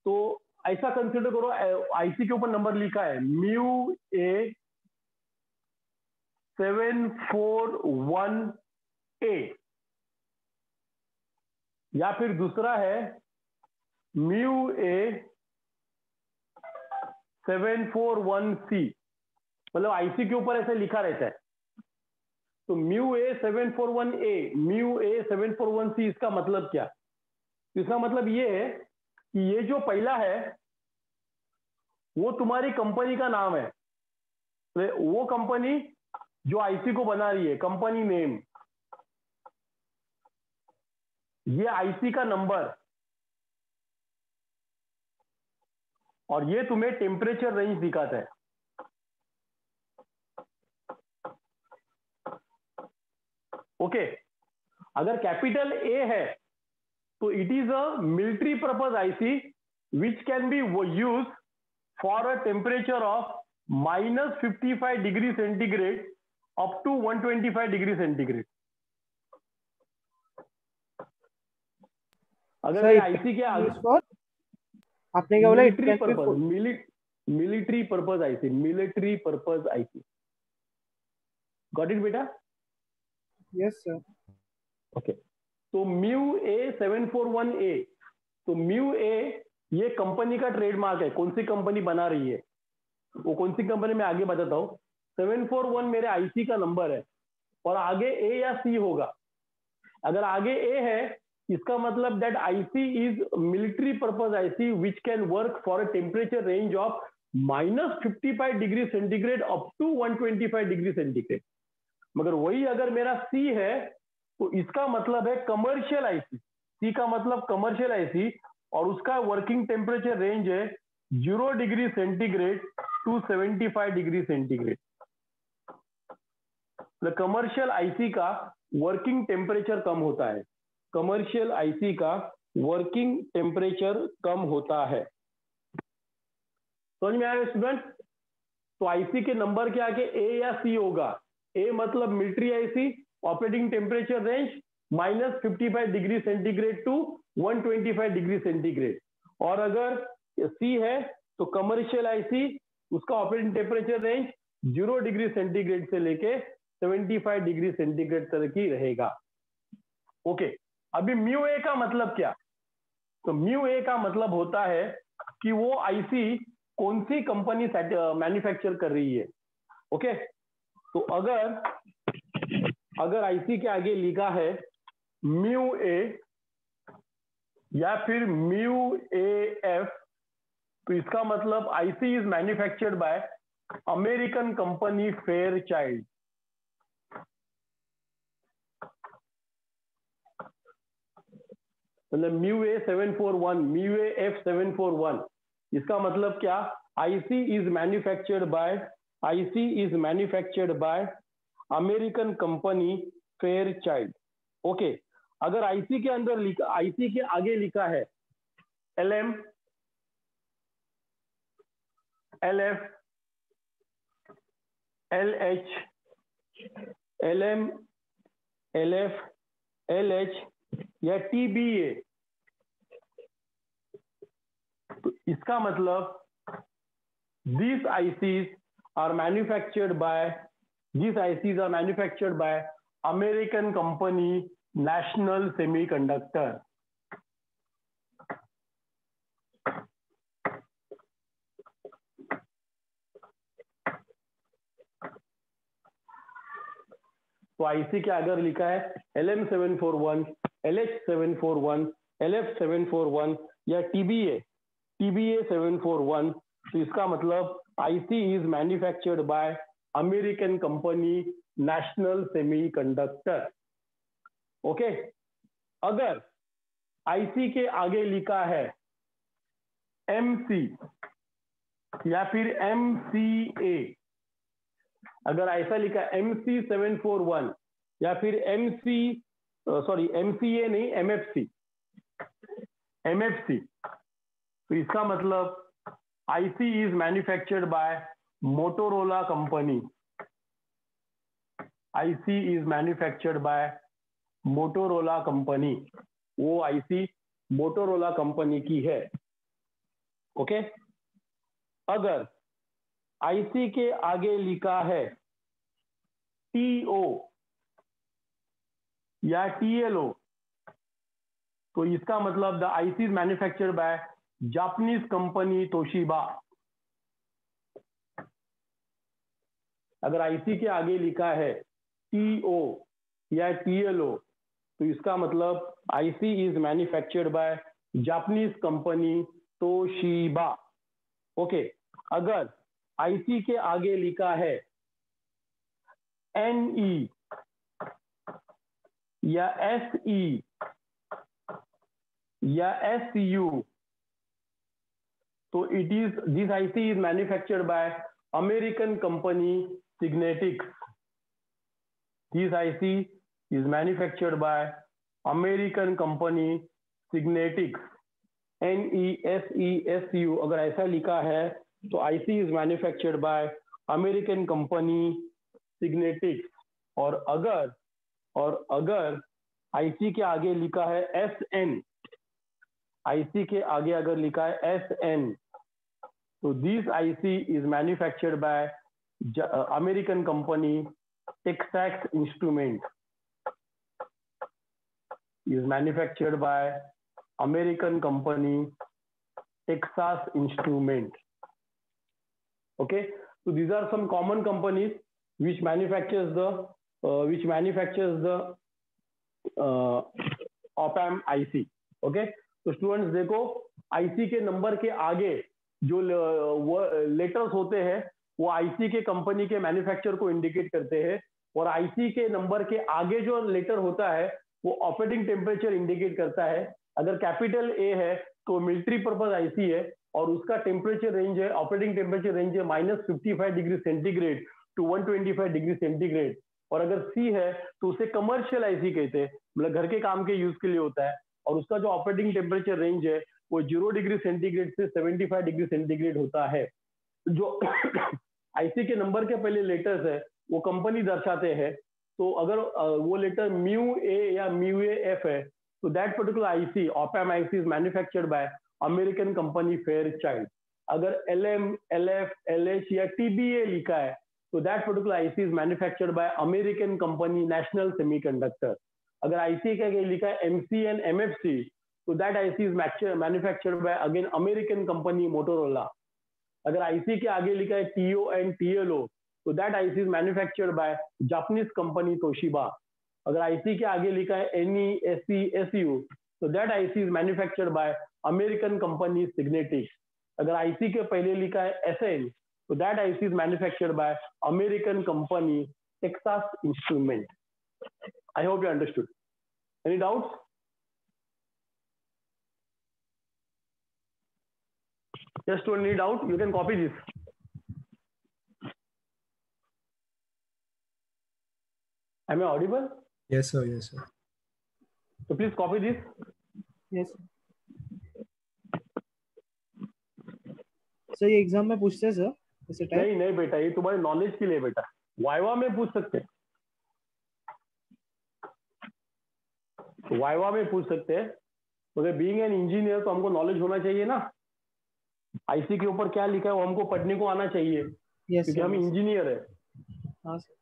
तो ऐसा कंसिडर करो आईसी के ऊपर नंबर लिखा है MUA 741A या फिर दूसरा है MUA 741C. मतलब आईसी के ऊपर ऐसे लिखा रहता है. तो MUA 741A, MUA 741C इसका मतलब क्या? इसका मतलब ये है कि ये जो पहला है वो तुम्हारी कंपनी का नाम है. वो कंपनी जो आईसी को बना रही है, कंपनी नेम, ये आईसी का नंबर, और ये तुम्हें टेम्परेचर रेंज दिखाता है. ओके, अगर कैपिटल ए है तो it is a military purpose IC which can be use for a temperature of -55 degree centigrade up to 125 degree centigrade. अगर आईसी के आगे आपने क्या बोला? Military purpose IC. Got it बेटा? Yes sir. ओके, तो MUA 741A, तो MUA ये कंपनी का ट्रेडमार्क है. कौन सी कंपनी बना रही है वो कौन सी कंपनी में आगे बताता हूँ. 741 मेरे आईसी का नंबर है और आगे ए या सी होगा. अगर आगे ए है इसका मतलब that IC is military purpose IC which can work for a temperature range of -55 degree centigrade up to 125 degree centigrade. मगर वही अगर मेरा सी है तो इसका मतलब है कमर्शियल आईसी. सी का मतलब कमर्शियल आईसी और उसका वर्किंग टेम्परेचर रेंज है 0 degree centigrade to 75 degree centigrade. Commercial IC का वर्किंग टेम्परेचर कम होता है. कमर्शियल आईसी का वर्किंग टेम्परेचर कम होता है. समझ में आया स्टूडेंट? तो आईसी के नंबर के आगे ए या सी होगा. ए मतलब military IC, operating temperature range -55 degree centigrade to 125 degree centigrade. और अगर सी है तो कमर्शियल आईसी, उसका operating temperature range 0 degree centigrade से लेके 75 डिग्री सेंटीग्रेड तक की रहेगा. ओके, अभी MUA का मतलब क्या? तो MUA का मतलब होता है कि वो आईसी कौन सी कंपनी मैन्युफैक्चर कर रही है. ओके, तो अगर आईसी के आगे लिखा है MUA या फिर MUAF तो इसका मतलब IC is manufactured by American company Fairchild. मतलब MUA 741, MUAF 741 इसका मतलब क्या? IC is manufactured by American company Fairchild. Okay, अगर आईसी के अंदर आईसी के आगे लिखा है LM, LF, LH, LM, LF, LH या TBA, तो इसका मतलब these ICs are manufactured by American company National Semiconductor. तो आईसी के अगर लिखा है LM741, LH741, LF741 या TBA 741, तो इसका मतलब IC is manufactured by American company national semiconductor. Okay, अगर आईसी के आगे लिखा है MC या फिर MCA, अगर ऐसा लिखा है MC741 या फिर MCA नहीं, MFC, तो इसका मतलब IC is manufactured bye Motorola company. IC is manufactured bye Motorola company, वो आईसी मोटोरोला कंपनी की है। ओके, अगर आईसी के आगे लिखा है TO या TLO, तो इसका मतलब the IC is manufactured bye Japanese company Toshiba. अगर आईसी के आगे लिखा है TO या TLO, तो इसका मतलब IC is manufactured bye Japanese company Toshiba. Okay, अगर आईसी के आगे लिखा है NE या SE या SU, तो this IC is manufactured by American company Signetics. This IC is manufactured by American company Signetics. NESESU अगर ऐसा लिखा है तो IC is manufactured by American company Signetics. और अगर आईसी के आगे लिखा है SN, आईसी के आगे अगर लिखा है SN, तो this IC is manufactured by American company Texas instrument. Is manufactured by American company Texas instrument. Okay, so these are some common companies which manufactures the op-amp IC. Okay, तो students देखो, IC के number के आगे जो letters होते हैं वो IC के कंपनी के मैन्युफैक्चर को इंडिकेट करते हैं, और आईसी के नंबर के आगे जो लेटर होता है वो ऑपरेटिंग टेम्परेचर इंडिकेट करता है। अगर कैपिटल ए है तो मिलिट्री पर्पज आईसी है और उसका टेम्परेचर रेंज है, ऑपरेटिंग टेम्परेचर रेंज है -55 degree centigrade to 125 degree centigrade. और अगर सी है तो उसे कमर्शियल आईसी कहते हैं, मतलब घर के काम के यूज के लिए होता है, और उसका जो ऑपरेटिंग टेम्परेचर रेंज है वो 0 डिग्री सेंटीग्रेड से 75 डिग्री सेंटीग्रेड होता है। जो आईसी के नंबर के पहले लेटर्स है वो कंपनी दर्शाते हैं, तो अगर वो लेटर म्यू ए या म्यू एफ है तो that particular IC op-amp IC is manufactured by American company Fairchild. अगर LM, LF, LH या TBA लिखा है तो that particular IC is manufactured by American company national semiconductor. अगर आईसी का लिखा है MC and MFC, तो that IC is manufactured bye again American company Motorola. अगर आईसी के आगे लिखा है TO and TLO, तो that IC is manufactured bye Japanese company Toshiba. अगर आईसी के आगे लिखा है NE, SE, SU, तो that IC is manufactured by American company Signetics. अगर आईसी के पहले लिखा है SN, तो that IC is manufactured by American company Texas instrument. I hope you understood. Any doubts? Just don't need doubt, you can copy this. Am I audible? Yes, sir. Yes, sir. So please copy this. Yes sir, ये exam में पूछते हैं sir ऐसे type? नहीं नहीं बेटा, ये तुम्हारे नॉलेज के लिए बेटा, वाइवा में पूछ सकते हैं, वाइवा में पूछ सकते हैं। मगर बीइंग एन इंजीनियर तो हमको नॉलेज होना चाहिए ना, आईसी के ऊपर क्या लिखा है वो हमको पढ़ने को आना चाहिए, यस क्योंकि हम इंजीनियर है। हाँ sir.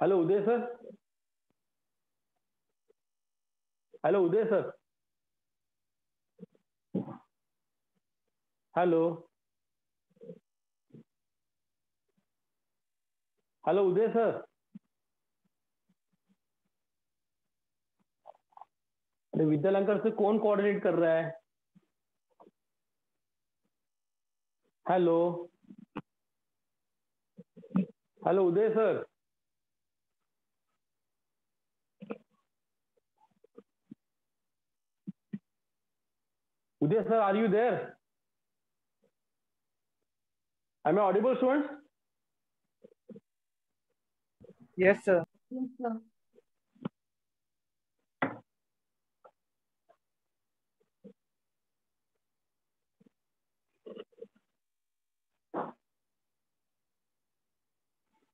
Hello Uday sir, hello Uday sir, hello hello Uday sir. अरे विद्यालंकर से कौन कोऑर्डिनेट कर रहा है? Hello hello Uday sir, Uday sir, are you there? Am I audible, students? Yes, sir. Yes, sir.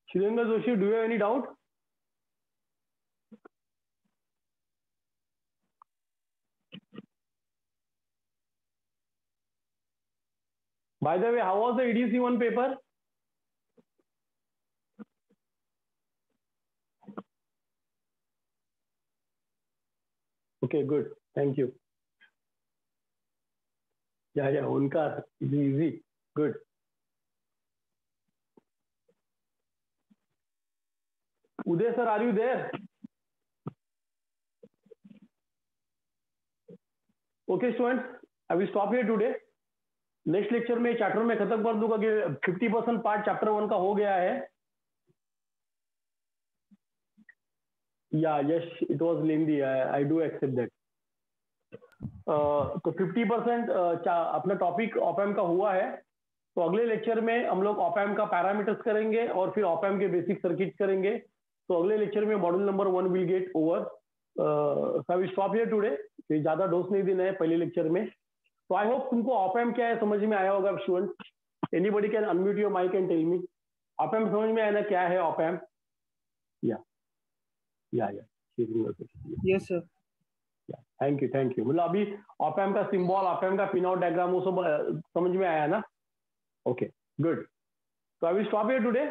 Shilendra Joshi, do you have any doubt? By the way, how was the EDC 1 paper? Okay, good. Thank you. Yeah, Onkar, easy. Good. Uday sir, are you there? Okay, students, I will stop here today. Next lecture में chapter में खत्म कर दूंगा कि 50% part chapter 1 का हो गया है. या yes, it was lengthy, I do accept that. तो 50% अपना टॉपिक ऑपएम का हुआ है. तो अगले लेक्चर में हम लोग ऑपएम का पैरामीटर्स करेंगे और फिर ऑपएम के बेसिक सर्किट करेंगे. तो अगले लेक्चर में module number 1 will get over. I will stop here today. ज्यादा डोज नहीं देना है पहले लेक्चर में. तो आई होप तुमको ऑपएम क्या है समझ में आया होगा student. Anybody can unmute your mic and tell me. Op amp समझ में आया ना, क्या है ऑपएम? या Yes, sir. Thank you. मतलब अभी ऑपएम का सिंबल, ऑपएम का पिन आउट डायग्राम वो सब समझ में आया ना? Okay, good. तो I will stop here today.